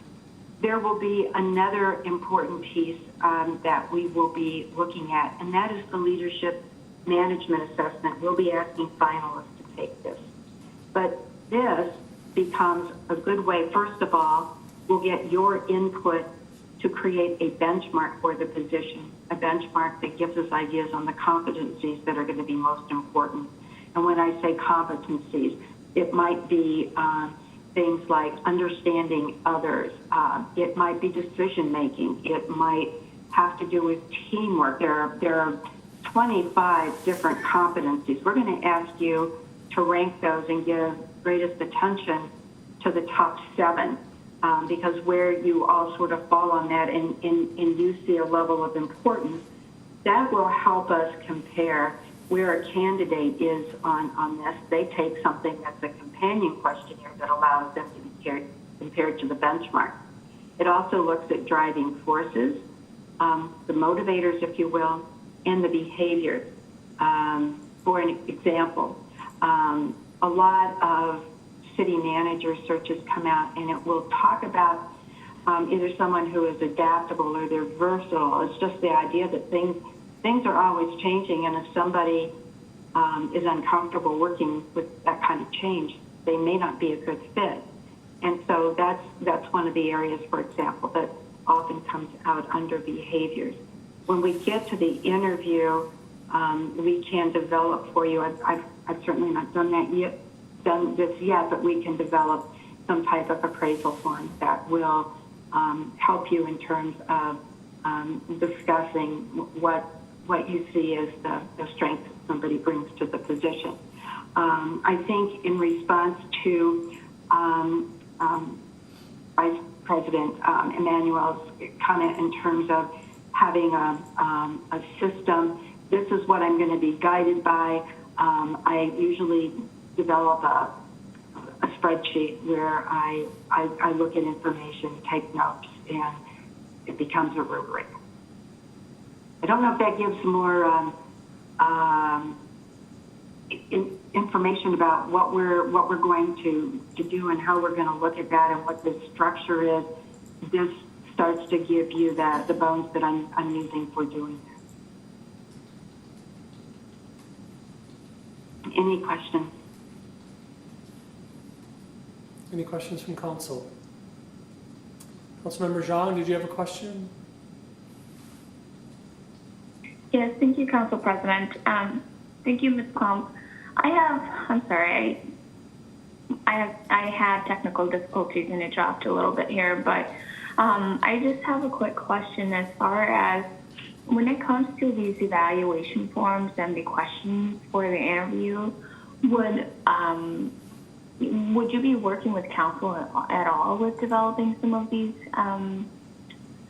there will be another important piece that we will be looking at, and that is the leadership management assessment. We'll be asking finalists to take this. But this becomes a good way, first of all, we'll get your input to create a benchmark for the position, a benchmark that gives us ideas on the competencies that are going to be most important. And when I say competencies, it might be things like understanding others. It might be decision making. It might have to do with teamwork. There are 25 different competencies. We're going to ask you to rank those and give greatest attention to the top 7. Because where you all sort of fall on that and you see a level of importance, that will help us compare where a candidate is on this. They take something that's a companion questionnaire that allows them to be compared to the benchmark. It also looks at driving forces, the motivators, if you will, and the behaviors. For an example, a lot of city manager searches come out, and it will talk about either someone who is adaptable or they're versatile. It's just the idea that things are always changing, and if somebody is uncomfortable working with that kind of change, they may not be a good fit. And so that's one of the areas, for example, that often comes out under behaviors. When we get to the interview, we can develop for you. I've certainly not done this yet, but we can develop some type of appraisal form that will help you in terms of discussing what you see as the strength that somebody brings to the position. I think in response to Vice President Emmanuel's comment in terms of having a system, this is what I'm going to be guided by. I usually develop a spreadsheet where I look at information, take notes, and it becomes a rubric. I don't know if that gives more information about what we're going to do and how we're going to look at that and what the structure is. This starts to give you the bones that I'm using for doing this. Any questions? Any questions from council? Councilmember Zhang, did you have a question? Yes, thank you, Council President. Thank you, Ms. Plum. I'm sorry, I had technical difficulties and it dropped a little bit here, but I just have a quick question as far as when it comes to these evaluation forms and the questions for the interview, would you be working with council at all with developing some of these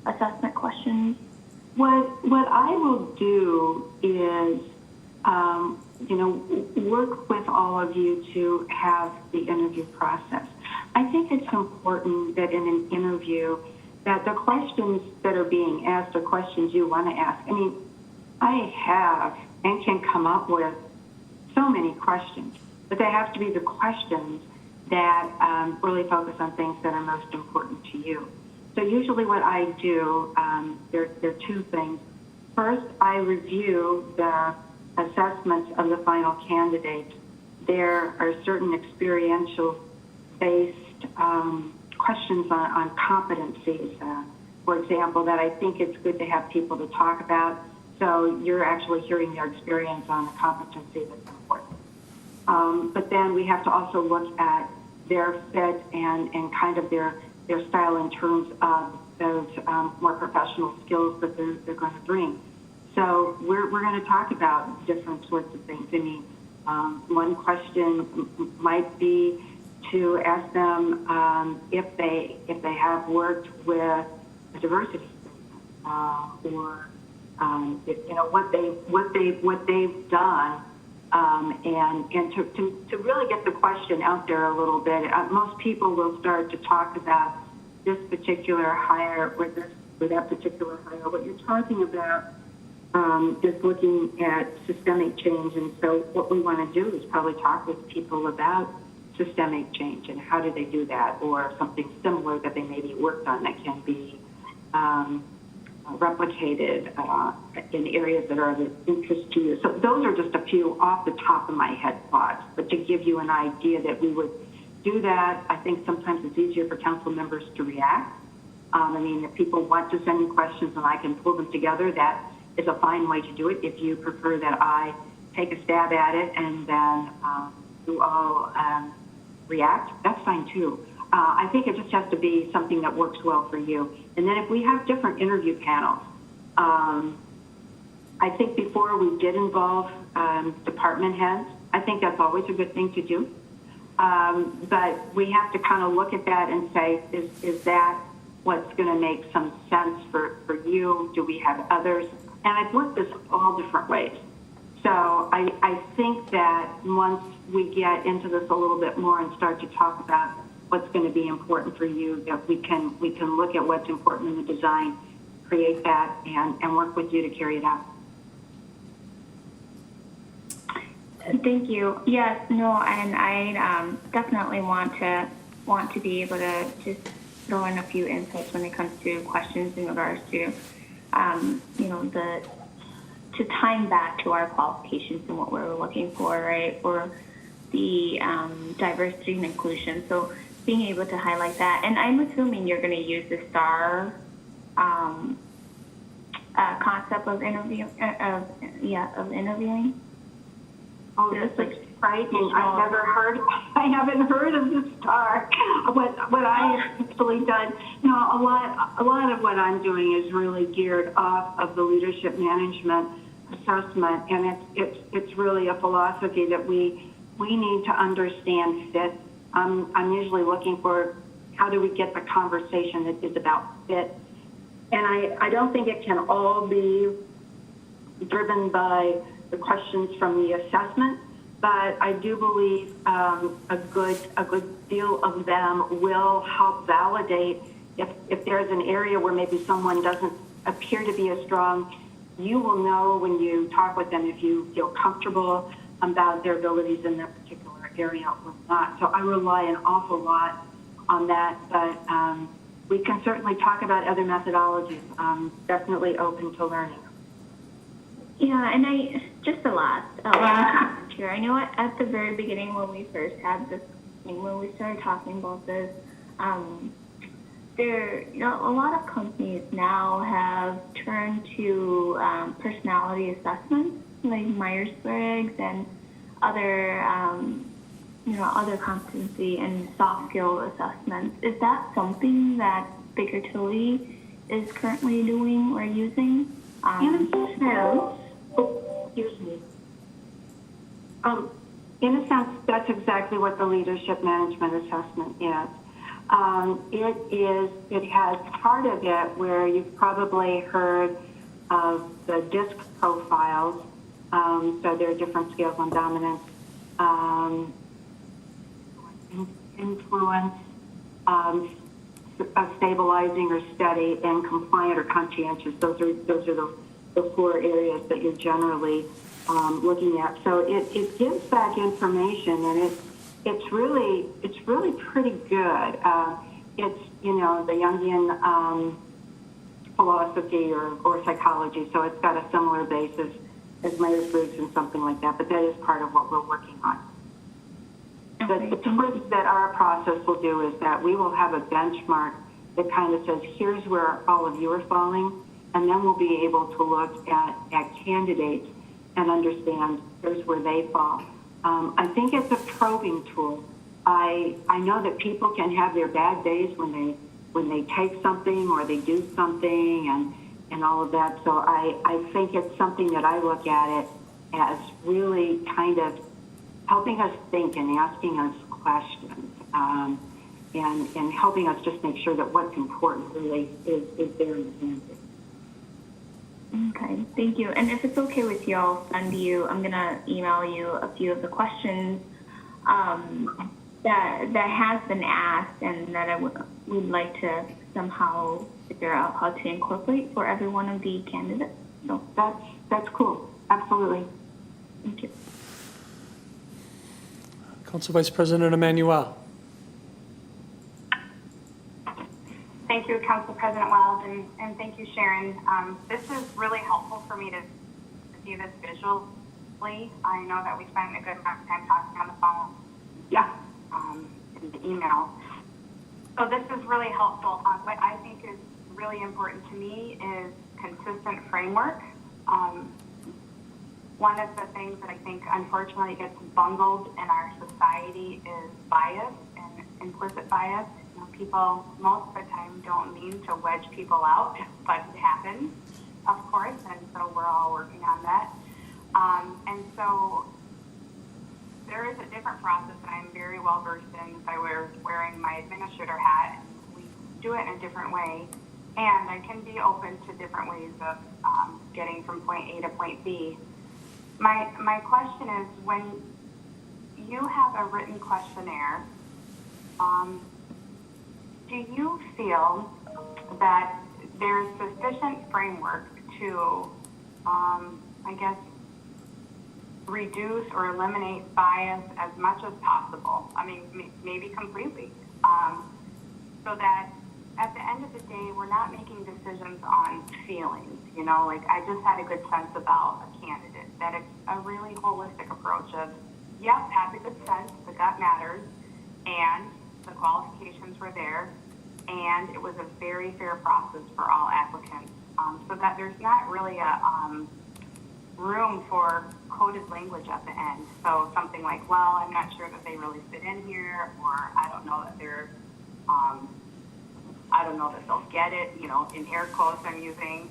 assessment questions? What I will do is, work with all of you to have the interview process. I think it's important that in an interview that the questions that are being asked are questions you want to ask. I mean, I have and can come up with so many questions. but they have to be the questions that really focus on things that are most important to you. So usually what I do, there are two things. First, I review the assessments of the final candidates. There are certain experiential-based questions on competencies, for example, that I think it's good to have people to talk about. So you're actually hearing their experience on the competency that's important. But then we have to also look at their fit and kind of their style in terms of those more professional skills that they're going to bring. So we're going to talk about different sorts of things. I mean, one question might be to ask them if they have worked with a diversity or if, what they've done, and to really get the question out there a little bit. Most people will start to talk about this particular hire or that particular hire. What you're talking about is looking at systemic change, and so what we want to do is probably talk with people about systemic change and how do they do that, or something similar that they maybe worked on that can be replicated in areas that are of interest to you. So those are just a few off the top of my head thoughts, but to give you an idea that we would do that. I think sometimes it's easier for council members to react. I mean, if people want to send me questions and I can pull them together, that is a fine way to do it. If you prefer that I take a stab at it and then you all react, that's fine too. I think it just has to be something that works well for you. And then if we have different interview panels, I think before we did involve department heads, I think that's always a good thing to do. But we have to kind of look at that and say, is that what's going to make some sense for you? Do we have others? And I've looked this all different ways. So I think that once we get into this a little bit more and start to talk about what's going to be important for you, that we can look at what's important in the design, create that, and work with you to carry it out. Thank you. Yes, no, and I definitely want to be able to just throw in a few insights when it comes to questions in regards to, to time back to our qualifications and what we're looking for, right, for the diversity and inclusion. So being able to highlight that, and I'm assuming you're going to use the STAR concept of interviewing. Oh, this is frightening. I haven't heard of the STAR. What I have actually done, a lot of what I'm doing is really geared off of the leadership management assessment, and it's really a philosophy that we need to understand fit. I'm usually looking for how do we get the conversation that is about fit, and I don't think it can all be driven by the questions from the assessment, but I do believe a good deal of them will help validate if there's an area where maybe someone doesn't appear to be as strong. You will know when you talk with them if you feel comfortable about their abilities in that particular area or not. So I rely an awful lot on that, but we can certainly talk about other methodologies. I'm definitely open to learning. Yeah, and just the last here. I know at the very beginning when we first had this, when we started talking about this, a lot of companies now have turned to personality assessments like Myers-Briggs and other, other competency and soft skill assessments. Is that something that Baker Tilly is currently doing or using? In a sense, that's exactly what the leadership management assessment is. It has part of it where you've probably heard of the DISC profiles. So there are different scales on dominance, influence, stabilizing or steady, and compliant or conscientious. Those are the four areas that you're generally looking at. So it gives back information, and it's really pretty good. It's, you know, the Jungian philosophy or psychology, so it's got a similar basis as Myers-Briggs and something like that, but that is part of what we're working on. Okay. The twist that our process will do is that we will have a benchmark that kind of says, here's where all of you are falling, and then we'll be able to look at candidates and understand here's where they fall. I think it's a probing tool. I know that people can have their bad days when they take something or they do something and all of that. So I think it's something that I look at it as really kind of helping us think and asking us questions, and helping us just make sure that what's important really is there in the candidate. Okay, thank you. And if it's okay with you, I'll send you, I'm going to email you a few of the questions that has been asked and that I would like to somehow figure out how to incorporate for every one of the candidates. So That's cool. Absolutely. thank you. Council Vice President Emmanuel. Thank you, Council President Weld, and thank you, Sharon. This is really helpful for me to see this visually. I know that we spent a good amount of time talking on the phone, and the email. So this is really helpful. What I think is really important to me is consistent framework. One of the things that I think unfortunately gets bungled in our society is bias and implicit bias. You know, people most of the time don't mean to wedge people out, but it happens, of course, and so we're all working on that. And so there is a different process that I'm very well versed in if I were wearing my administrator hat, and we do it in a different way. And I can be open to different ways of getting from point A to point B. My question is, when you have a written questionnaire, do you feel that there's sufficient framework to, I guess, reduce or eliminate bias as much as possible? I mean, maybe completely, so that at the end of the day, we're not making decisions on feelings. You know, like I just had a good sense about a candidate, that it's a really holistic approach of, yep, had a good sense, the gut matters, and the qualifications were there, and it was a very fair process for all applicants, so that there's not really a room for coded language at the end. So something like, well, I'm not sure that they really fit in here, or I don't know that they're, I don't know that they'll get it, you know, in air quotes I'm using.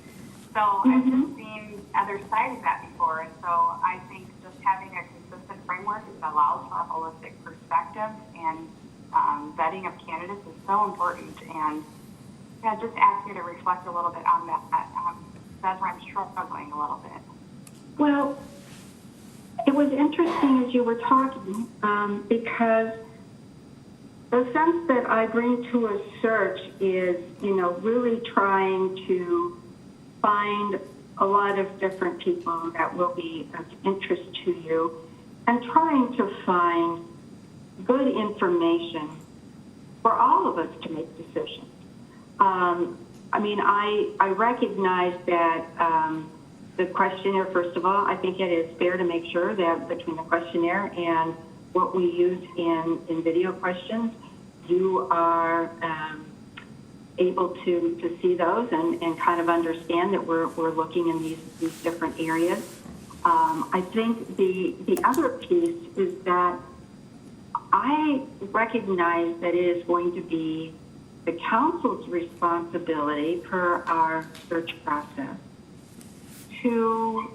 So I've just seen other sides of that before, and so I think just having a consistent framework that allows for a holistic perspective and vetting of candidates is so important. And yeah, just ask you to reflect a little bit on that. That's where I'm struggling a little bit. Well, it was interesting as you were talking, because the sense that I bring to a search is, you know, really trying to find a lot of different people that will be of interest to you and trying to find good information for all of us to make decisions. I mean, I recognize that the questionnaire, first of all, I think it is fair to make sure that between the questionnaire and what we use in video questions, you are able to see those and kind of understand that we're looking in these different areas. I think the other piece is that I recognize that it is going to be the council's responsibility per our search process to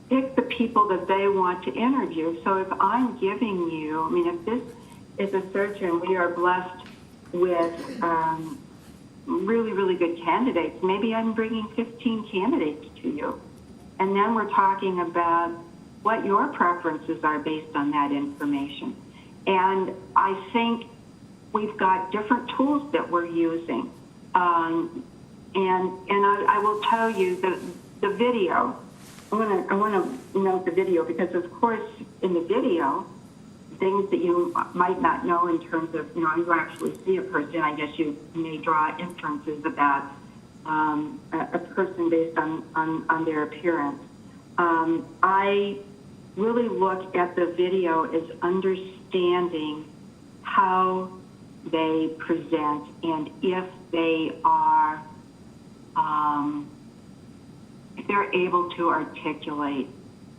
pick the people that they want to interview. So if I'm giving you, I mean, if this is a search and we are blessed with really, really good candidates, maybe I'm bringing 15 candidates to you. And then we're talking about what your preferences are based on that information. And I think we've got different tools that we're using. And I will tell you that the video I want to note the video because, of course, in the video, things that you might not know in terms of, you actually see a person. I guess you may draw inferences about a person based on their appearance. I really look at the video as understanding how they present and if they are, if they're able to articulate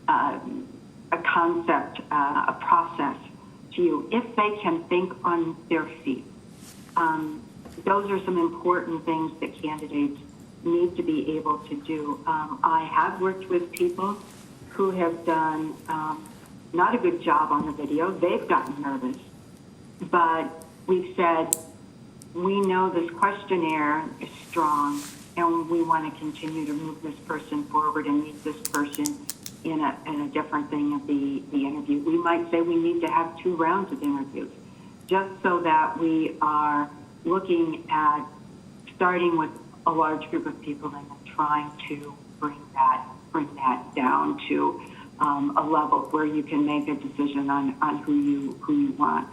a concept, a process to you, if they can think on their feet. Those are some important things that candidates need to be able to do. I have worked with people who have done not a good job on the video. They've gotten nervous, but we've said, we know this questionnaire is strong and we want to continue to move this person forward and meet this person in a different thing of the interview. We might say we need to have 2 rounds of interviews just so that we are looking at starting with a large group of people and then trying to bring that down to a level where you can make a decision on who you want.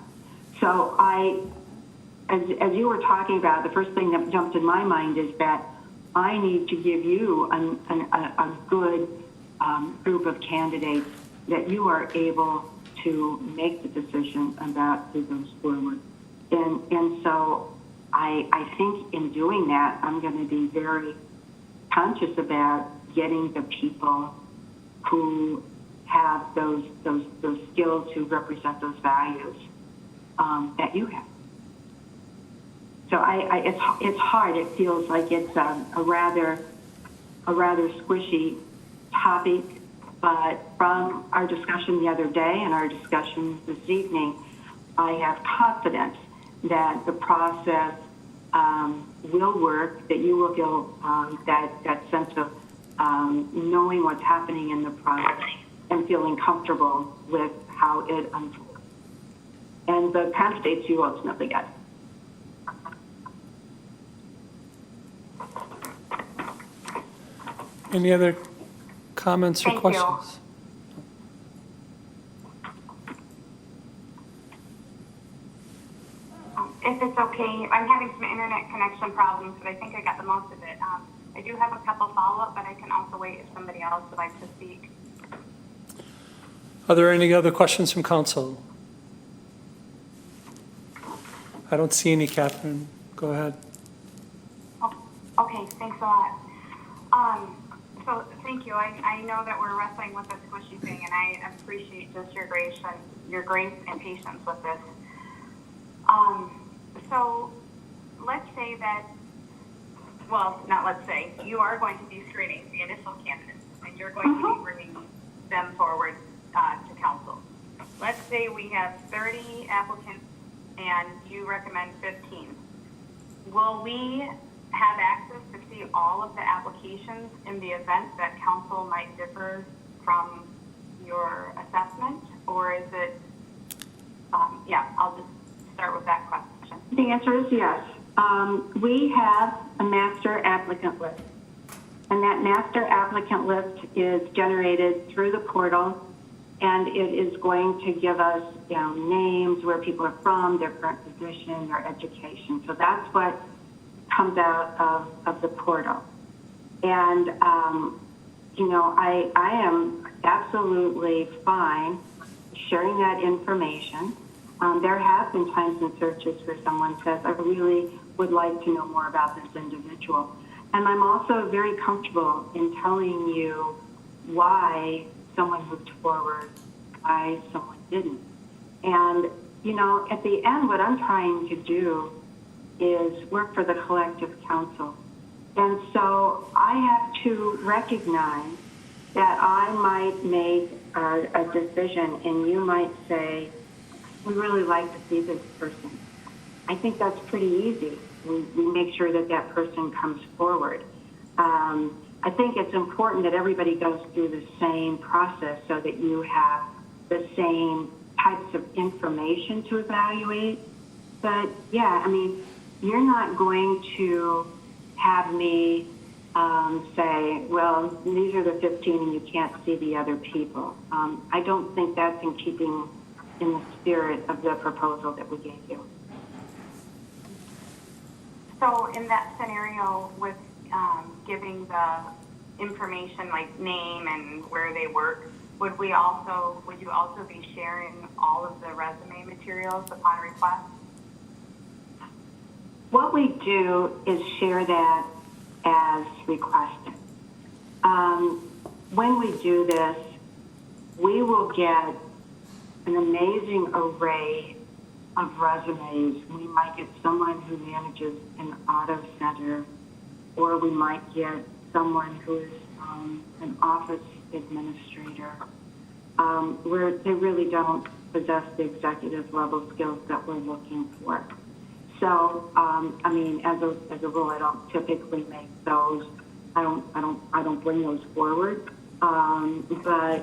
So as you were talking about, the first thing that jumped in my mind is that I need to give you a good group of candidates that you are able to make the decision about who goes forward. And so I think in doing that, I'm going to be very conscious about getting the people who have those skills, who represent those values that you have. So it's hard. It feels like it's a rather squishy topic, but from our discussion the other day and our discussion this evening, I have confidence that the process will work, that you will feel that sense of knowing what's happening in the process and feeling comfortable with how it unfolds. And the candidates you ultimately get. Any other comments or Thank questions? If it's okay, I'm having some internet connection problems, but I think I got the most of it. I do have a couple follow-up, but I can also wait if somebody else would like to speak. Are there any other questions from council? I don't see any, Catherine. Go ahead. Oh, okay, thanks a lot. So thank you. I know that we're wrestling with this squishy thing, and I appreciate just your grace and patience with this. So let's say that, well, not let's say, you are going to be screening the initial candidates, and you're going to be bringing them forward to council. Let's say we have 30 applicants and you recommend 15. Will we have access to see all of the applications in the event that council might differ from your assessment? Or is it, I'll just start with that question. The answer is yes. We have a master applicant list. And that master applicant list is generated through the portal, and it is going to give us names, where people are from, their current position, their education. So that's what comes out of the portal. And, I am absolutely fine sharing that information. There have been times in searches where someone says, I really would like to know more about this individual. And I'm also very comfortable in telling you why someone moved forward, why someone didn't. And, at the end, what I'm trying to do is work for the collective council. And so I have to recognize that I might make a decision and you might say, we really like to see this person. I think that's pretty easy. We make sure that person comes forward. I think it's important that everybody goes through the same process so that you have the same types of information to evaluate. But yeah, you're not going to have me say, well, these are the 15 and you can't see the other people. I don't think that's in keeping in the spirit of the proposal that we gave you. So in that scenario with giving the information like name and where they work, would you also be sharing all of the resume materials upon request? What we do is share that as requested. When we do this, we will get an amazing array of resumes. We might get someone who manages an auto center, or we might get someone who is an office administrator, where they really don't possess the executive level skills that we're looking for. So, I mean, as a rule, I don't typically make those. I don't bring those forward. But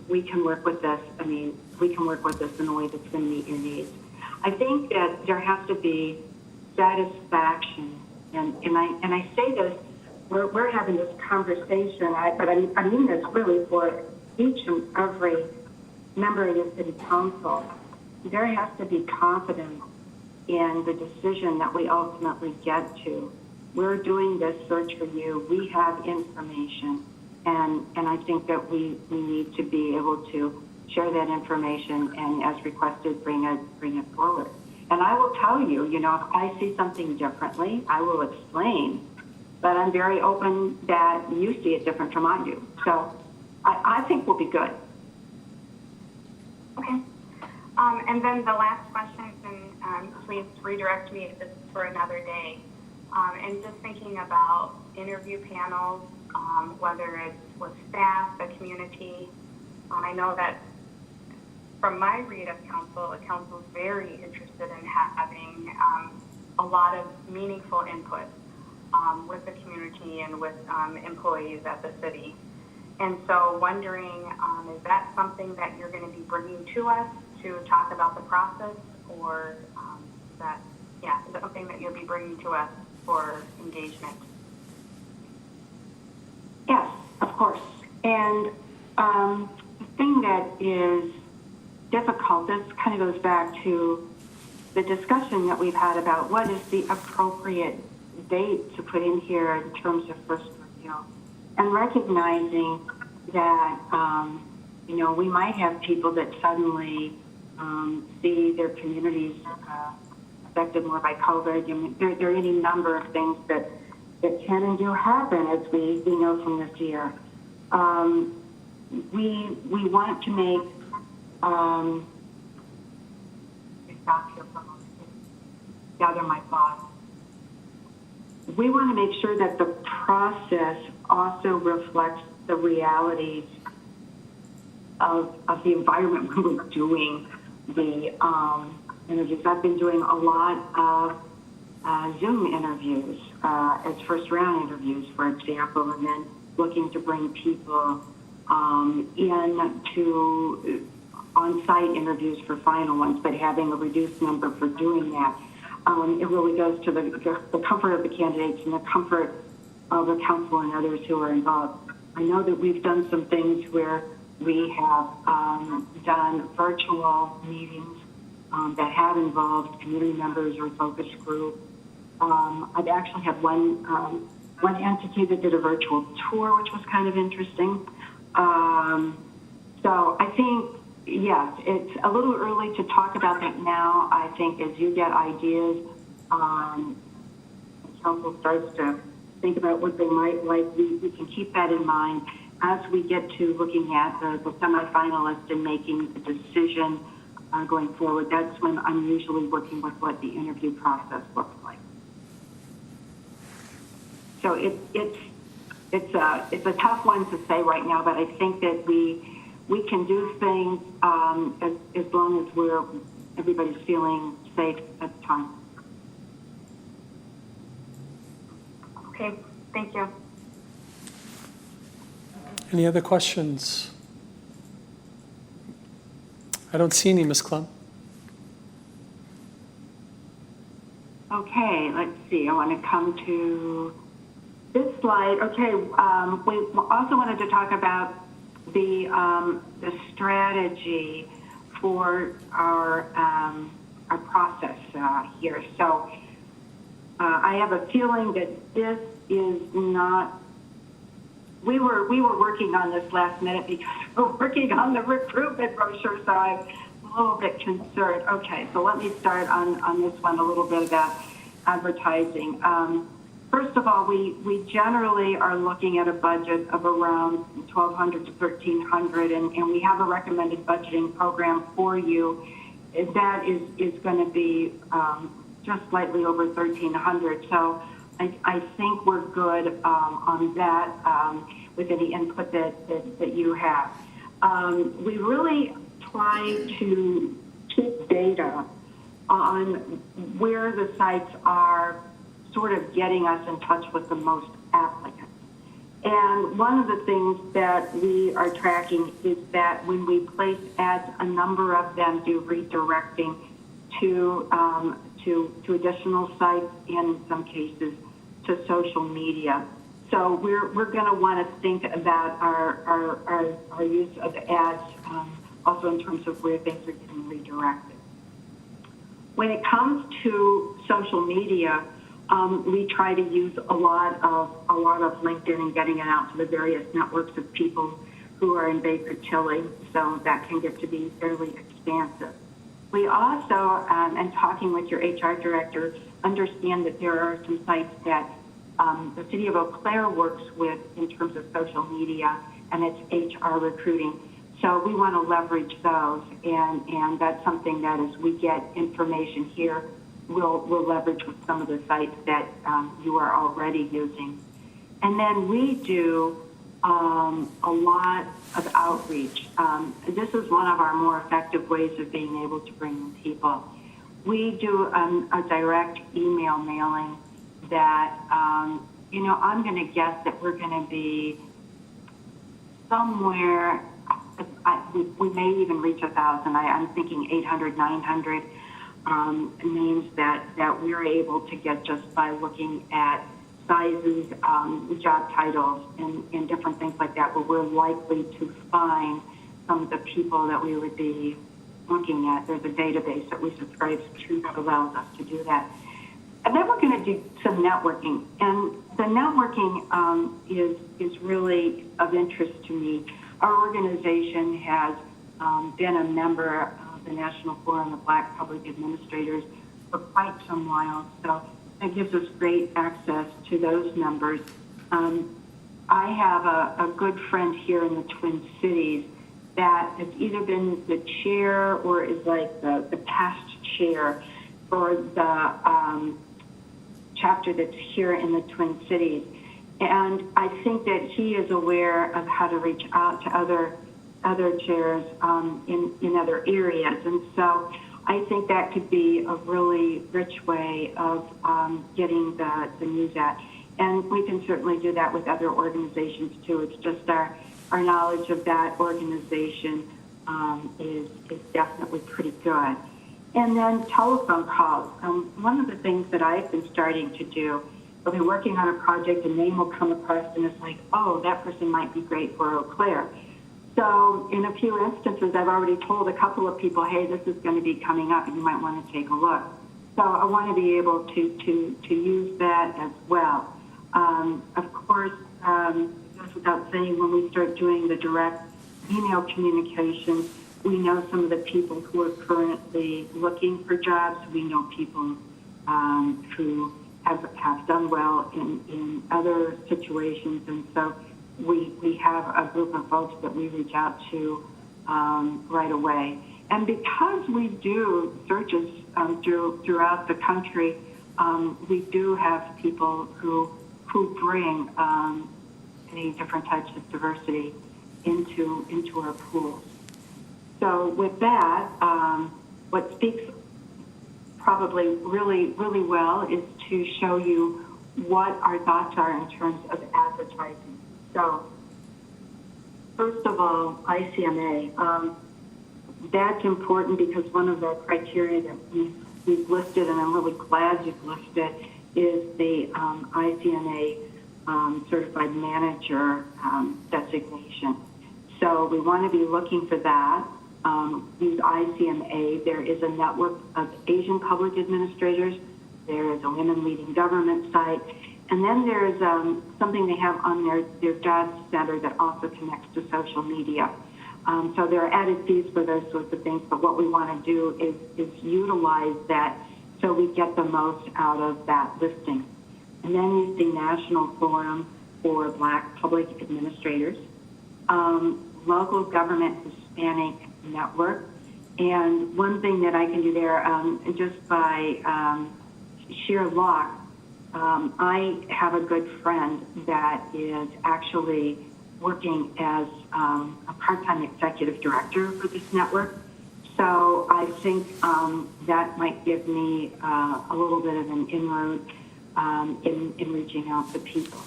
we can work with this. I mean, we can work with this in a way that's going to meet your needs. I think that there has to be satisfaction, and I say this. We're having this conversation, but I mean this really for each and every member of the city council. There has to be confidence in the decision that we ultimately get to. We're doing this search for you. We have information, and I think that we need to be able to share that information and, as requested, bring it forward. And I will tell you, if I see something differently, I will explain. But I'm very open that you see it different from I do. So I think we'll be good. Okay. And then the last question, and please redirect me if this is for another day. And just thinking about interview panels, whether it's with staff, the community. I know that from my read of council, the council is very interested in having a lot of meaningful input with the community and with employees at the city. And so wondering, is that something that you're going to be bringing to us to talk about the process, or is that something that you'll be bringing to us for engagement? Yes, of course. And the thing that is difficult, this kind of goes back to the discussion that we've had about what is the appropriate date to put in here in terms of first review, and recognizing that we might have people that suddenly see their communities affected more by COVID. There are any number of things that can and do happen, as we know from this year. We want to make stop here for a moment, gather my thoughts. We want to make sure that the process also reflects the realities of the environment when we're doing the interviews. I've been doing a lot of Zoom interviews as first round interviews, for example, and then looking to bring people in to on-site interviews for final ones, but having a reduced number for doing that. It really goes to the comfort of the candidates and the comfort of the council and others who are involved. I know that we've done some things where we have done virtual meetings that have involved community members or focus group. I've actually had one entity that did a virtual tour, which was kind of interesting. So I think, yes, it's a little early to talk about that now. I think as you get ideas, council starts to think about what they might like, we can keep that in mind as we get to looking at the semifinalists and making a decision going forward. That's when I'm usually working with what the interview process looks like. So it's a tough one to say right now, but I think that we can do things as long as everybody's feeling safe at the time. Okay, thank you. Any other questions? I don't see any, Ms. Klum. Okay, let's see. I want to come to This slide, okay, we also wanted to talk about the strategy for our process here. So I have a feeling that this is not, we were working on this last minute because we're working on the recruitment brochure, so I'm a little bit concerned. Okay, so let me start on this one a little bit about advertising. First of all, we generally are looking at a budget of around $1,200 to $1,300, and we have a recommended budgeting program for you. That is going to be just slightly over $1,300. So I think we're good on that with any input that you have. We really try to keep data on where the sites are sort of getting us in touch with the most applicants. And one of the things that we are tracking is that when we place ads, a number of them do redirecting to additional sites and in some cases to social media. So we're going to want to think about our use of ads also in terms of where things are getting redirected. When it comes to social media, we try to use a lot of LinkedIn and getting it out to the various networks of people who are in Baker Tilly, so that can get to be fairly expansive. We also, and talking with your HR director, understand that there are some sites that the City of Eau Claire works with in terms of social media, and it's HR recruiting. So we want to leverage those, and that's something that as we get information here, we'll leverage with some of the sites that you are already using. And then we do a lot of outreach. This is one of our more effective ways of being able to bring in people. We do a direct email mailing that, I'm going to guess that we're going to be somewhere, we may even reach 1,000. I'm thinking 800, 900 names that we're able to get just by looking at sizes, job titles, and different things like that, where we're likely to find some of the people that we would be looking at. There's a database that we subscribe to that allows us to do that. And then we're going to do some networking. And the networking is really of interest to me. Our organization has been a member of the National Forum of Black Public Administrators for quite some while, so it gives us great access to those members. I have a good friend here in the Twin Cities that has either been the chair or is like the past chair for the chapter that's here in the Twin Cities. And I think that he is aware of how to reach out to other chairs in other areas. And so I think that could be a really rich way of getting the news out. And we can certainly do that with other organizations too. It's just our knowledge of that organization is definitely pretty good. And then telephone calls. One of the things that I've been starting to do, I'll be working on a project, a name will come across and it's like, oh, that person might be great for Eau Claire. So in a few instances, I've already told a couple of people, hey, this is going to be coming up and you might want to take a look. So I want to be able to use that as well. Of course, goes without saying, when we start doing the direct email communications, we know some of the people who are currently looking for jobs. We know people who have done well in other situations. And so we have a group of folks that we reach out to right away. And because we do searches throughout the country, we do have people who bring many different types of diversity into our pools. So with that, what speaks probably really, really well is to show you what our thoughts are in terms of advertising. So first of all, ICMA. That's important because one of the criteria that we've listed, and I'm really glad you've listed, is the ICMA certified manager designation. So we want to be looking for that. Use ICMA. There is a network of Asian public administrators. There is a Women Leading Government site. And then there's something they have on their job center that also connects to social media. So there are added fees for those sorts of things, but what we want to do is utilize that so we get the most out of that listing. And then use the National Forum for Black Public Administrators, Local Government Hispanic Network. And one thing that I can do there, just by sheer luck, I have a good friend that is actually working as a part-time executive director for this network. So I think that might give me a little bit of an inroad in reaching out to people.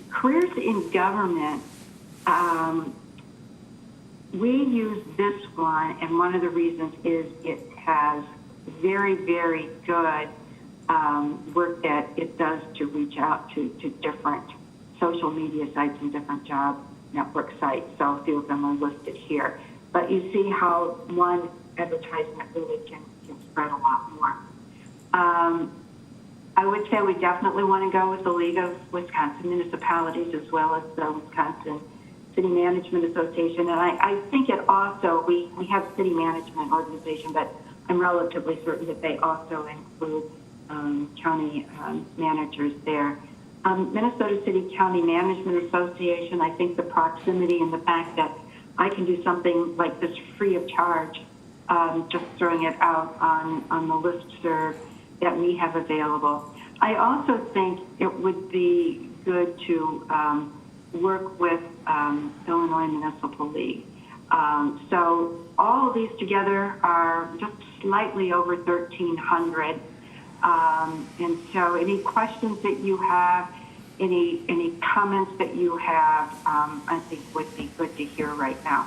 Careers in government, we use this one, and one of the reasons is it has very, very good work that it does to reach out to different social media sites and different job network sites. So a few of them are listed here. But you see how one advertisement really can spread a lot more. I would say we definitely want to go with the League of Wisconsin Municipalities as well as the Wisconsin City Management Association. And I think it also, we have city management organization, but I'm relatively certain that they also include county managers there. Minnesota City County Management Association, I think the proximity and the fact that I can do something like this free of charge, just throwing it out on the listserv that we have available. I also think it would be good to work with Illinois Municipal League. So all of these together are just slightly over 1,300. And so any questions that you have, any comments that you have, I think would be good to hear right now.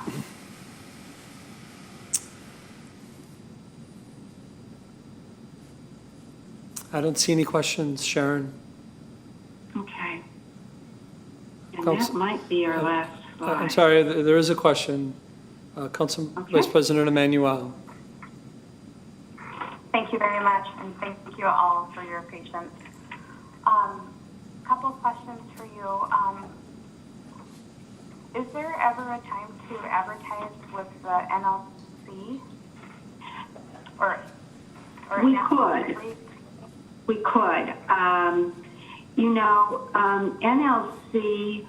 I don't see any questions, Sharon. Okay. And Council- that might be our last slide. I'm sorry, there is a question. Council Vice President Emmanuel. Thank you very much, and thank you all for your patience. Couple questions for you. Is there ever a time to advertise with the NLC? Or We National could. League? We could. NLC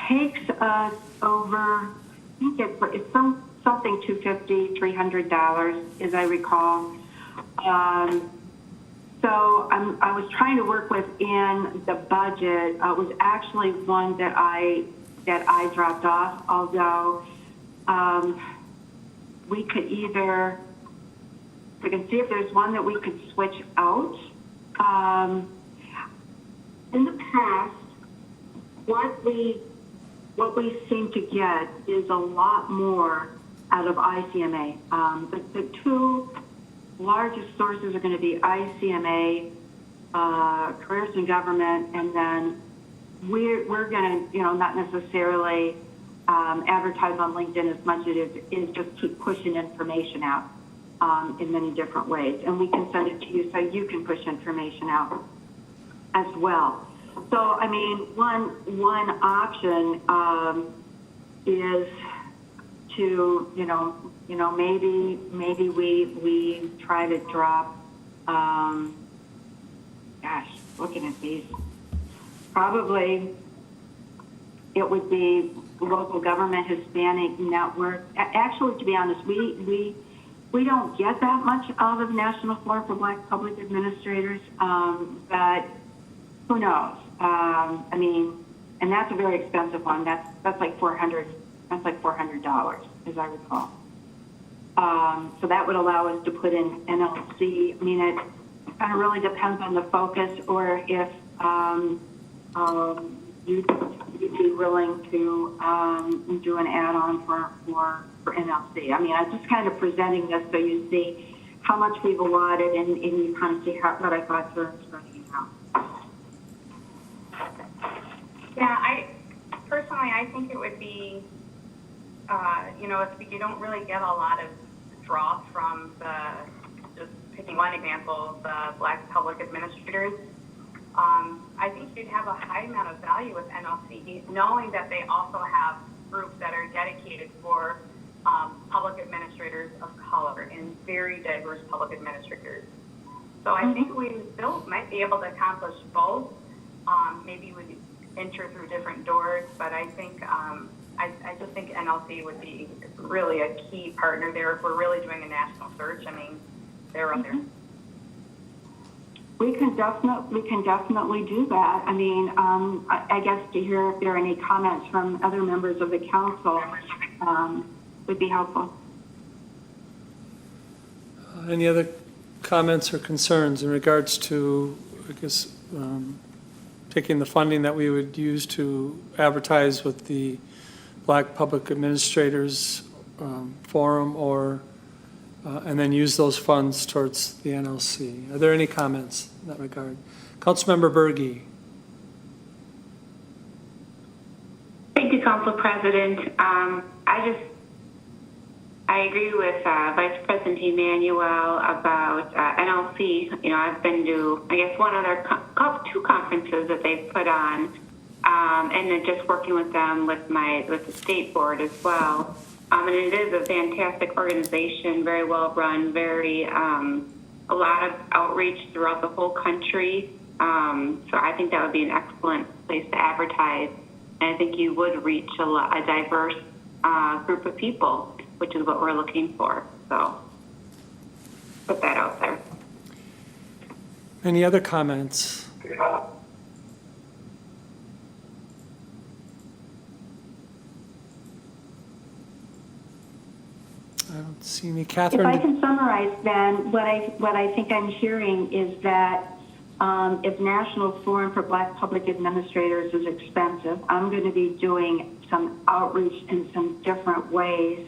takes us over, I think it's something $250, $300, as I recall. So I was trying to work within the budget. It was actually one that I dropped off, although we can see if there's one that we could switch out. In the past, what we seem to get is a lot more out of ICMA. The two largest sources are going to be ICMA, careers in government, and then we're going to, not necessarily advertise on LinkedIn as much as it is just keep pushing information out in many different ways. And we can send it to you so you can push information out as well. So, I mean, one option is to, maybe we try to drop, looking at these, probably it would be Local Government Hispanic Network. Actually, to be honest, we don't get that much out of National Forum for Black Public Administrators, but who knows? And that's a very expensive one. That's like $400. That's like $400, as I recall. So that would allow us to put in NLC. I mean, it kind of really depends on the focus, or if you'd be willing to do an add-on for NLC. I mean, I'm just kind of presenting this so you see how much we've allotted, and you kind of see what I thought for spreading it out. Yeah, I think it would be, if you don't really get a lot of draw from just picking one example, the Black public administrators, I think you'd have a high amount of value with NLC, knowing that they also have groups that are dedicated for public administrators of color and very diverse public administrators. So I think we still might be able to accomplish both. Maybe we enter through different doors, but I think I just think NLC would be really a key partner there if we're really doing a national search. I mean, they're up there. We can definitely do that. I mean, I guess to hear if there are any comments from other members of the council would be helpful. Any other comments or concerns in regards to, I guess, taking the funding that we would use to advertise with the Black Public Administrators Forum, or and then use those funds towards the NLC? Are there any comments in that regard? Councilmember Berge. Thank you, Council President. I agree with Vice President Emanuel about NLC. I've been to, I guess, two conferences that they've put on, and then just working with them with the state board as well. And it is a fantastic organization, very well run, a lot of outreach throughout the whole country. So I think that would be an excellent place to advertise. And I think you would reach a diverse group of people, which is what we're looking for. So put that out there. Any other comments? I don't see any. Catherine? If I can summarize, then what I think I'm hearing is that if National Forum for Black Public Administrators is expensive, I'm going to be doing some outreach in some different ways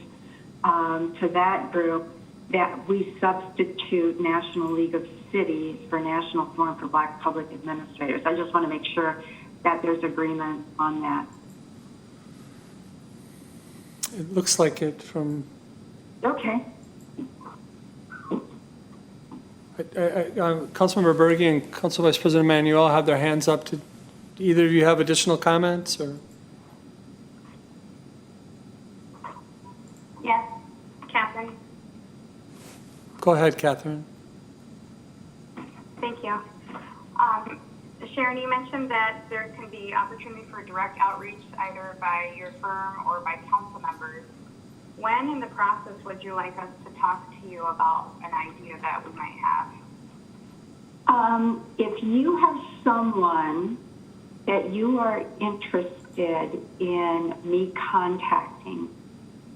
to that group, that we substitute National League of Cities for National Forum for Black Public Administrators. I just want to make sure that there's agreement on that. It looks like it from... Okay. Councilmember Berge and Council Vice President Emanuel have their hands up. Do either of you have additional comments? Or? Yes, Catherine. Go ahead, Catherine. Thank you. Sharon, you mentioned that there can be opportunity for direct outreach either by your firm or by council members. When in the process would you like us to talk to you about an idea that we might have? If you have someone that you are interested in me contacting,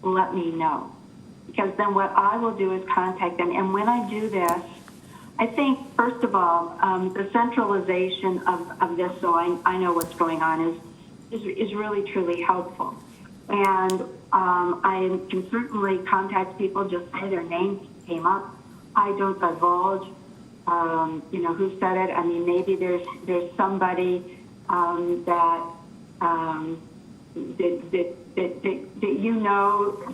let me know. Because then what I will do is contact them. And when I do this, I think, first of all, the centralization of this, so I know what's going on, is really, truly helpful. And I can certainly contact people, just say their names came up. I don't divulge, who said it. I mean, maybe there's somebody that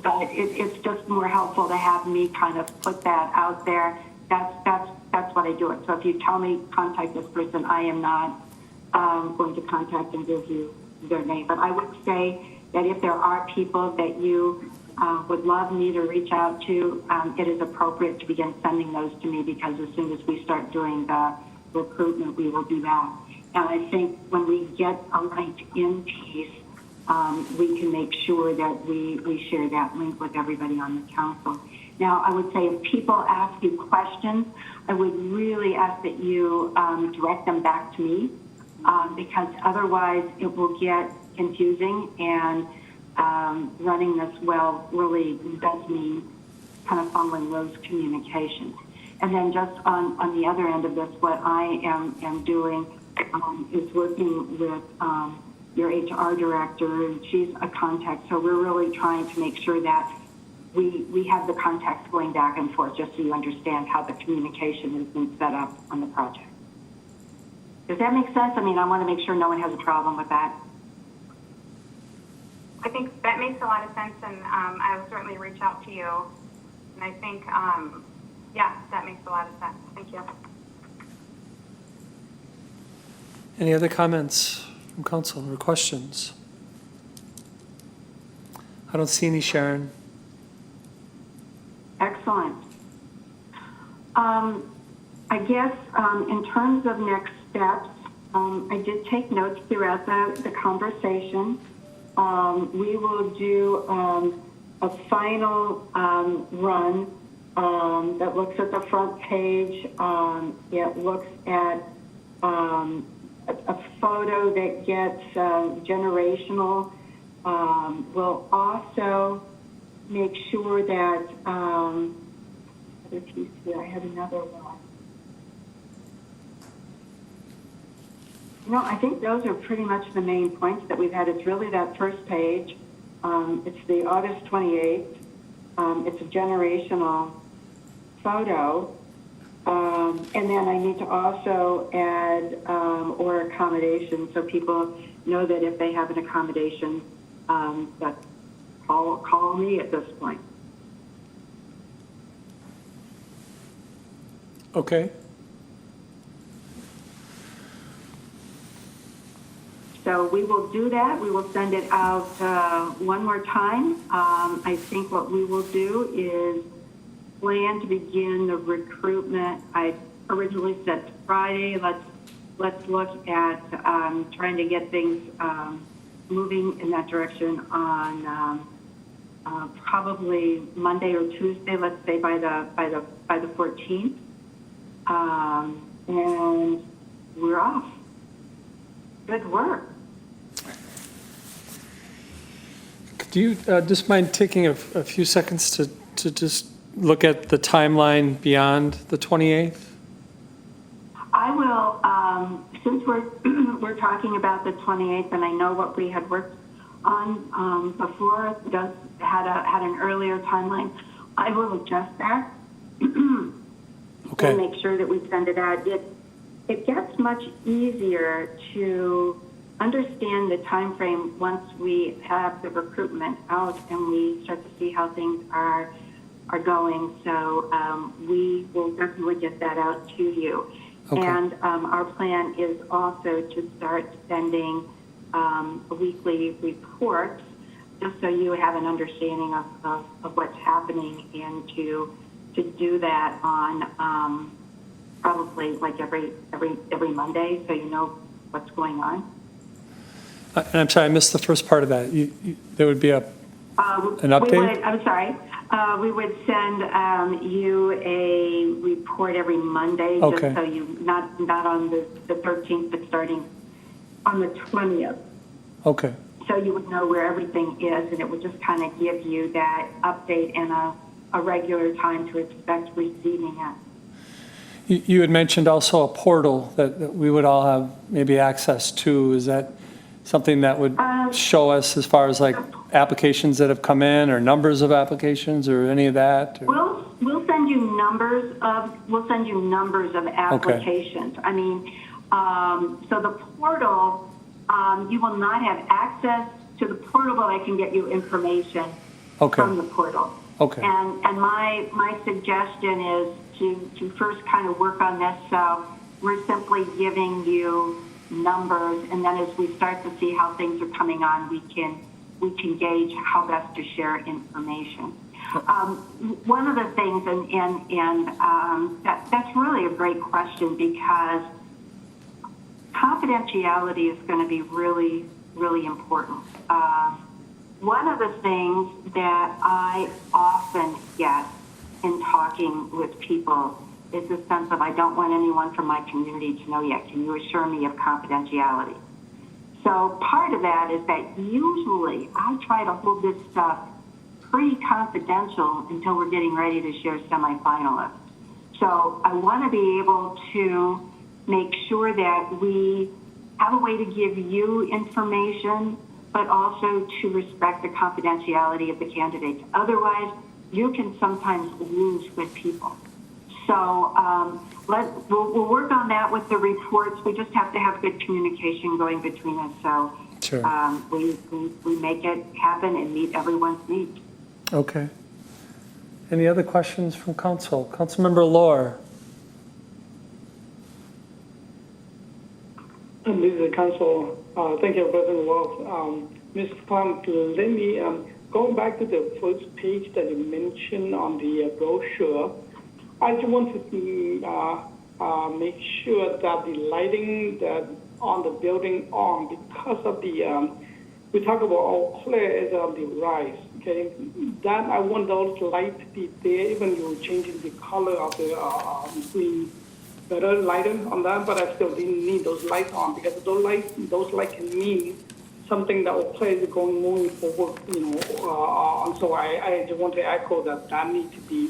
but it's just more helpful to have me kind of put that out there. That's what I do it. So if you tell me contact this person, I am not going to contact and give you their name. But I would say that if there are people that you would love me to reach out to, it is appropriate to begin sending those to me, because as soon as we start doing the recruitment, we will do that. And I think when we get a LinkedIn piece, we can make sure that we share that link with everybody on the council. Now, I would say if people ask you questions, I would really ask that you direct them back to me, because otherwise it will get confusing, and running this well really does mean kind of funneling those communications. And then just on the other end of this, what I am doing is working with your HR director, and she's a contact. So we're really trying to make sure that we have the contacts going back and forth, just so you understand how the communication has been set up on the project. Does that make sense? I mean, I want to make sure no one has a problem with that. I think that makes a lot of sense, and I will certainly reach out to you. And I think, yeah, that makes a lot of sense. Thank you. Any other comments from council or questions? I don't see any, Sharon. Excellent. I guess in terms of next steps, I did take notes throughout the conversation. We will do a final run that looks at the front page. It looks at a photo that gets generational. We'll also make sure that, other piece here, I have another one. No, I think those are pretty much the main points that we've had. It's really that first page. It's the August 28th. It's a generational photo. And then I need to also add or accommodation so people know that if they have an accommodation, that call me at this point. Okay. So we will do that. We will send it out one more time. I think what we will do is plan to begin the recruitment. I originally said Friday. Let's look at trying to get things moving in that direction on probably Monday or Tuesday. Let's say by the 14th, and we're off. Good work. Do you just mind taking a few seconds to just look at the timeline beyond the 28th? I will, since we're talking about the 28th, and I know what we had worked on before had an earlier timeline, I will adjust that Okay. and make sure that we send it out. It gets much easier to understand the time frame once we have the recruitment out and we start to see how things are going. So we will definitely get that out to you. Okay. And our plan is also to start sending weekly reports just so you have an understanding of what's happening, and to do that on probably like every Monday, so you know what's going on. And I'm sorry, I missed the first part of that. There would be an update? We would send you a report every Monday, Okay. just so you, not on the 13th, but starting on the 20th. Okay. So you would know where everything is, and it would just kind of give you that update and a regular time to expect receiving it. You had mentioned also a portal that we would all have maybe access to. Is that something that would show us as far as like applications that have come in, or numbers of applications, or any of that? Or? We'll send you numbers of applications. Okay. I mean, so the portal, you will not have access to the portal, but I can get you information from the portal. Okay. And my suggestion is to first kind of work on this. So we're simply giving you numbers, and then as we start to see how things are coming on, we can gauge how best to share information. One of the things, and that's really a great question, because confidentiality is going to be really, really important. One of the things that I often get in talking with people is a sense of, I don't want anyone from my community to know yet. Can you assure me of confidentiality? So part of that is that usually I try to hold this stuff pretty confidential until we're getting ready to share semifinalists. So I want to be able to make sure that we have a way to give you information, but also to respect the confidentiality of the candidates. Otherwise, you can sometimes lose with people. So we'll work on that with the reports. We just have to have good communication going between us. So Sure. we make it happen and meet everyone's needs. Okay. Any other questions from council? Councilmember Lohr. And this is the council. Thank you, President Wolf. Ms. Plum, let me, going back to the first page that you mentioned on the brochure, I just want to make sure that the lighting that on the building because of the, we talk about Eau Claire is on the rise, okay? That I want those lights to be there, even you're changing the color of the green, better lighting on that, but I still didn't need those lights on because those lights can mean something that will play is going moving forward, and so I just want to echo that need to be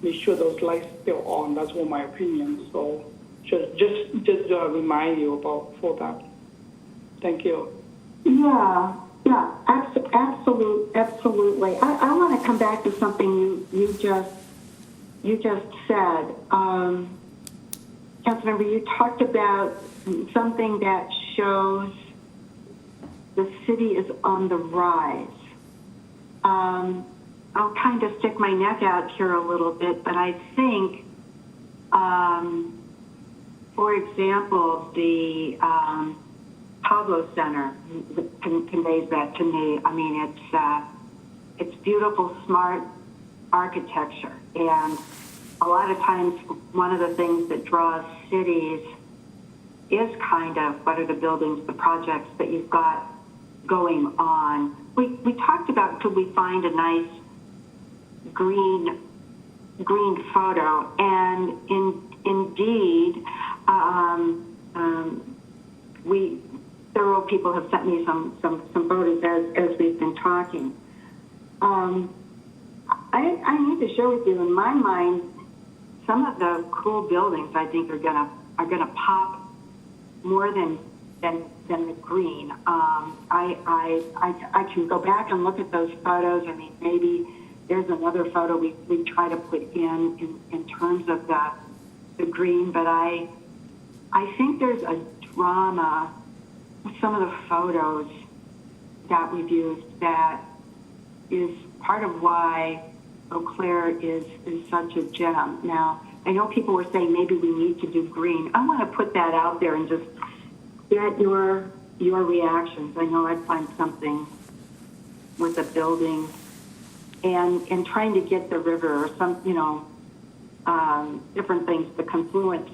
make sure those lights still on. That's what my opinion. So just remind you about for that. Thank you. Yeah, absolutely. I want to come back to something you just said. Councilmember, you talked about something that shows the city is on the rise. I'll kind of stick my neck out here a little bit, but I think, for example, the Pablo Center conveys that to me. I mean, it's beautiful, smart architecture, and a lot of times one of the things that draws cities is kind of what are the buildings, the projects that you've got going on. We talked about could we find a nice green photo, and indeed several people have sent me some photos as we've been talking. I need to share with you, in my mind, some of the cool buildings I think are gonna pop more than the green. I can go back and look at those photos. I mean, maybe there's another photo we try to put in terms of the green, but I think there's a drama with some of the photos that we've used that is part of why Eau Claire is such a gem. Now, I know people were saying maybe we need to do green. I want to put that out there and just get your reactions. I know I'd find something with a building and trying to get the river or some, different things. The confluence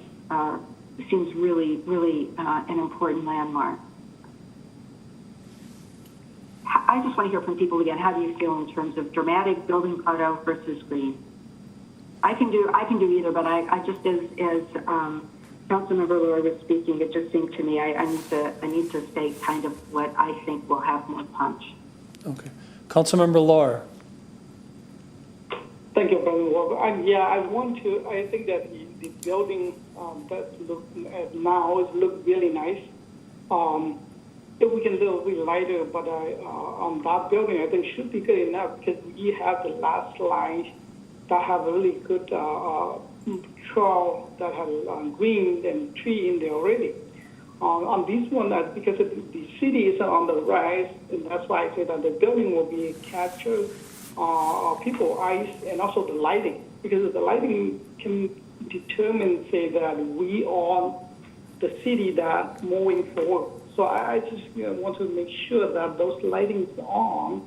seems really an important landmark. I just want to hear from people again. How do you feel in terms of dramatic building photo versus green? I can do either, but I just as Councilmember Lohr was speaking, it just seemed to me I need to state kind of what I think will have more punch. Okay, Councilmember Lohr. Thank you, President Wolf. I think that the building that look now look really nice. If we can do a little lighter, but on that building, I think should be good enough because we have the last line that have a really good trail that has green and tree in there already. On this one, because the city is on the rise, and that's why I say that the building will be capture people eyes and also the lighting, because the lighting can determine, say, that we are the city that moving forward. So I just want to make sure that those lighting is on,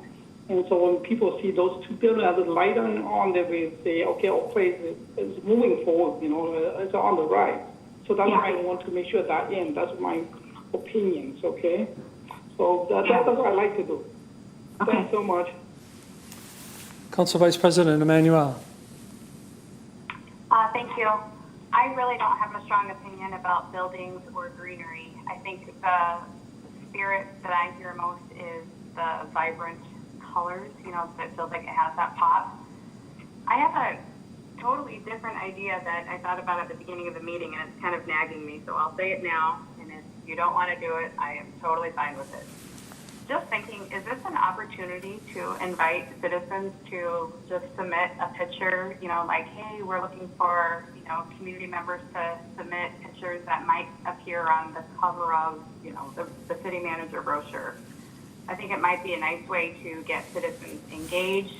and so when people see those two buildings have the light on, they will say, okay, our place is moving forward. It's on the right. So that's why I want to make sure that that's my opinions. Okay, so that's what I like to do. Okay. Thanks so much. Council Vice President Emmanuel. Thank you. I really don't have a strong opinion about buildings or greenery. I think the spirit that I hear most is the vibrant colors, that feels like it has that pop. I have a totally different idea that I thought about at the beginning of the meeting, and it's kind of nagging me, so I'll say it now, and if you don't want to do it, I am totally fine with it. just thinking, is this an opportunity to invite citizens to just submit a picture, like, hey, we're looking for, community members to submit pictures that might appear on the cover of, the city manager brochure. I think it might be a nice way to get citizens engaged.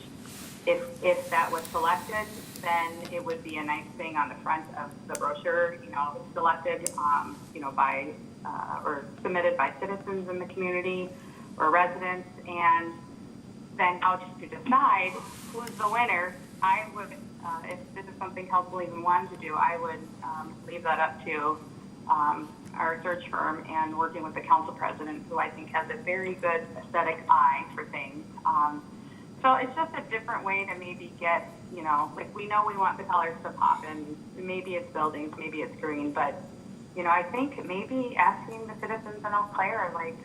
If that was selected, then it would be a nice thing on the front of the brochure, selected, by, or submitted by citizens in the community or residents. And then how to decide who's the winner, I would, if this is something council even wanted to do, I would leave that up to our search firm and working with the council president, who I think has a very good aesthetic eye for things. So it's just a different way to maybe get, like, we know we want the colors to pop, and maybe it's buildings, maybe it's green, but, I think maybe asking the citizens in Eau Claire, like,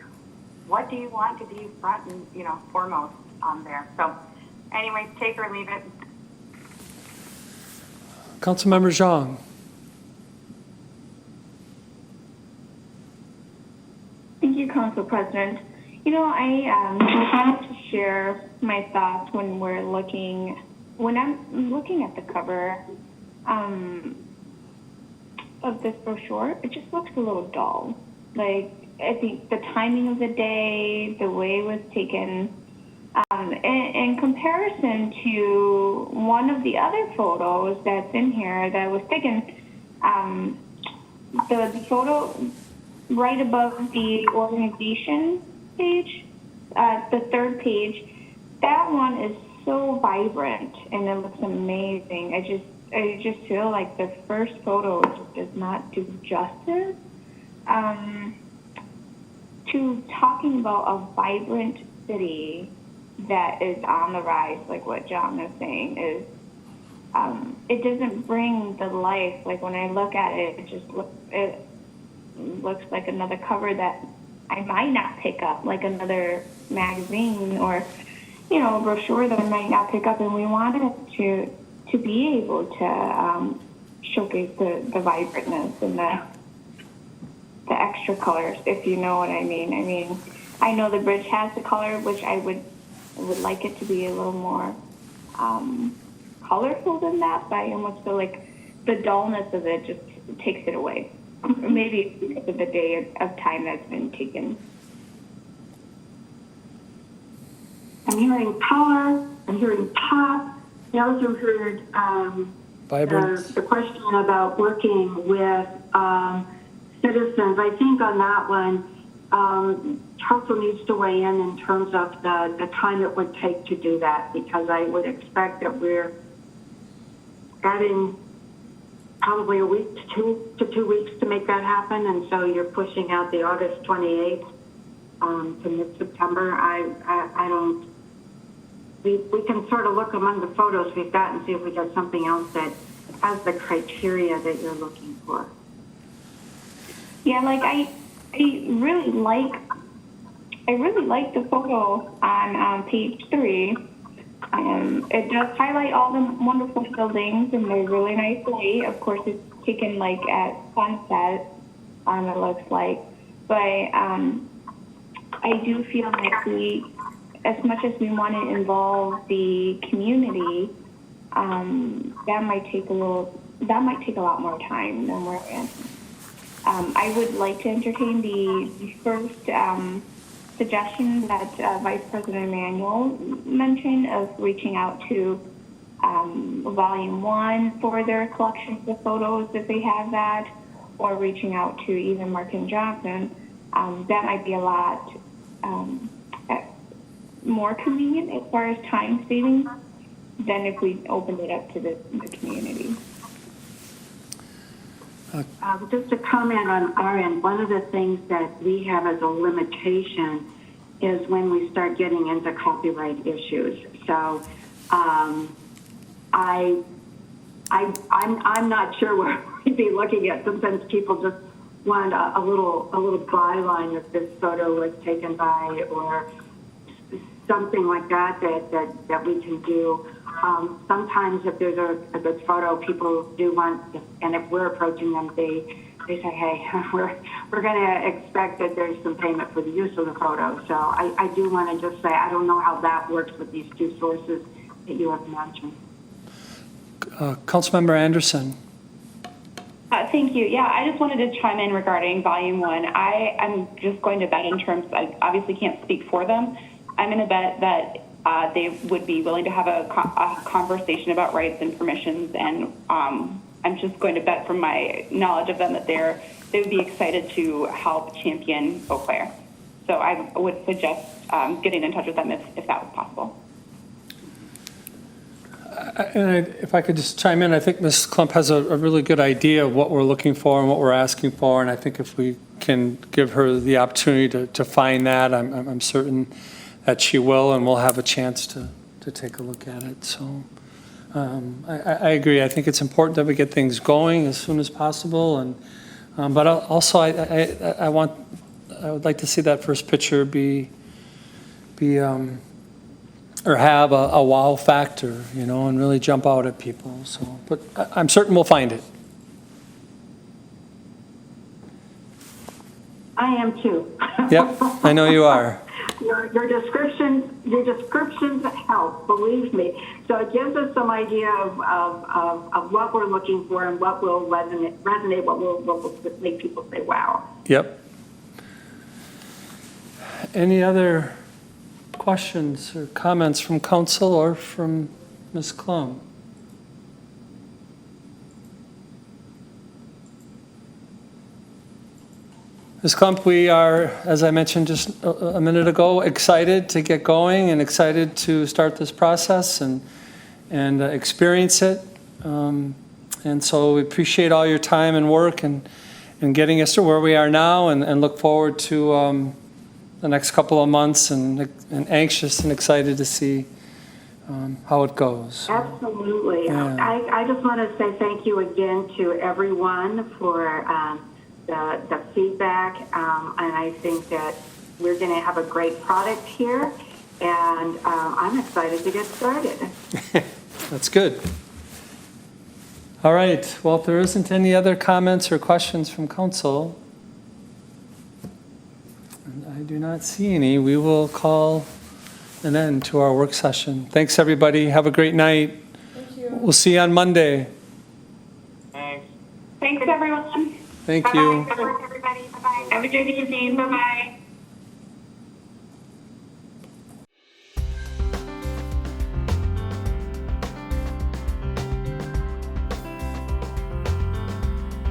what do you want to be front and, foremost on there? So anyway, take or leave it. Councilmember Zhang. Thank you, Council President. I wanted to share my thoughts when I'm looking at the cover of this brochure. It just looks a little dull. Like, I think the timing of the day, the way it was taken, in comparison to one of the other photos that's in here that was taken, the photo right above the organization page, the third page, that one is so vibrant and it looks amazing. I just feel like the first photo just does not do justice to talking about a vibrant city that is on the rise, like what John is saying, is it doesn't bring the life. Like, when I look at it, it looks like another cover that I might not pick up, like another magazine or, a brochure that I might not pick up. And we wanted to be able to showcase the vibrantness and the extra colors, if you know what I mean. I know the bridge has the color, which I would like it to be a little more colorful than that, but I almost feel like the dullness of it just takes it away. Maybe it's because of the day of time that's been taken. I'm hearing color, I'm hearing pop. I also heard the question about working with citizens. I think on that one, council needs to weigh in terms of the time it would take to do that, because I would expect that we're adding probably a week to 2 weeks to make that happen, and so you're pushing out the August 28th to mid-September. I don't. We can sort of look among the photos we've got and see if we got something else that has the criteria that you're looking for. Yeah, like I really like the photo on page 3. It does highlight all the wonderful buildings in a really nice way. Of course, it's taken like at sunset, it looks like. But I do feel like as much as we want to involve the community, that might take a lot more time than we're in. I would like to entertain the first suggestion that Vice President Emanuel mentioned of reaching out to Volume 1 for their collections of photos if they have that, or reaching out to even Mark and Johnson. That might be a lot more convenient as far as time savings than if we opened it up to the community. Just a comment on our end, one of the things that we have as a limitation is when we start getting into copyright issues. So I'm not sure where we'd be looking at. Sometimes people just want a little byline if this photo was taken by, or something like that we can do. Sometimes if there's a good photo, people do want, and if we're approaching them, they they say, hey, we're going to expect that there's some payment for the use of the photo. So I do want to just say, I don't know how that works with these two sources that you have mentioned. Councilmember Anderson. Thank you. Yeah, I just wanted to chime in regarding Volume 1. I'm just going to bet in terms, I obviously can't speak for them. I'm going to bet that they would be willing to have a conversation about rights and permissions, and I'm just going to bet from my knowledge of them that they would be excited to help champion Eau Claire. So I would suggest getting in touch with them if that was possible. If I could just chime in, I think Ms. Klump has a really good idea of what we're looking for and what we're asking for, and I think if we can give her the opportunity to find that, I'm certain that she will, and we'll have a chance to take a look at it. So I agree. I think it's important that we get things going as soon as possible, and but also I would like to see that first picture be or have a wow factor, and really jump out at people. So, but I'm certain we'll find it. I am too. Yep, I know you are. Your descriptions help, believe me. So it gives us some idea of what we're looking for and what will resonate, what will make people say, wow. Yep. Any other questions or comments from council or from Ms. Klum? Ms. Klump, we are, as I mentioned just a minute ago, excited to get going and excited to start this process and experience it. And so we appreciate all your time and work and getting us to where we are now, and look forward to the next couple of months, and anxious and excited to see how it goes. Absolutely. Yeah. I just want to say thank you again to everyone for the feedback, and I think that we're going to have a great product here, and I'm excited to get started. That's good. All right. Well, if there isn't any other comments or questions from council, and I do not see any, we will call an end to our work session. Thanks, everybody. Have a great night. Thank you. We'll see you on Monday. Thanks. Thanks, everyone. Thank Bye-bye. you. Good work, everybody. Bye-bye. Have a good evening. Bye-bye.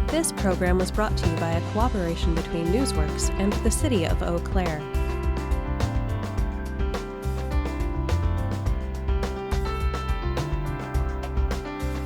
This program was brought to you by a cooperation between Newsworks and the City of Eau Claire.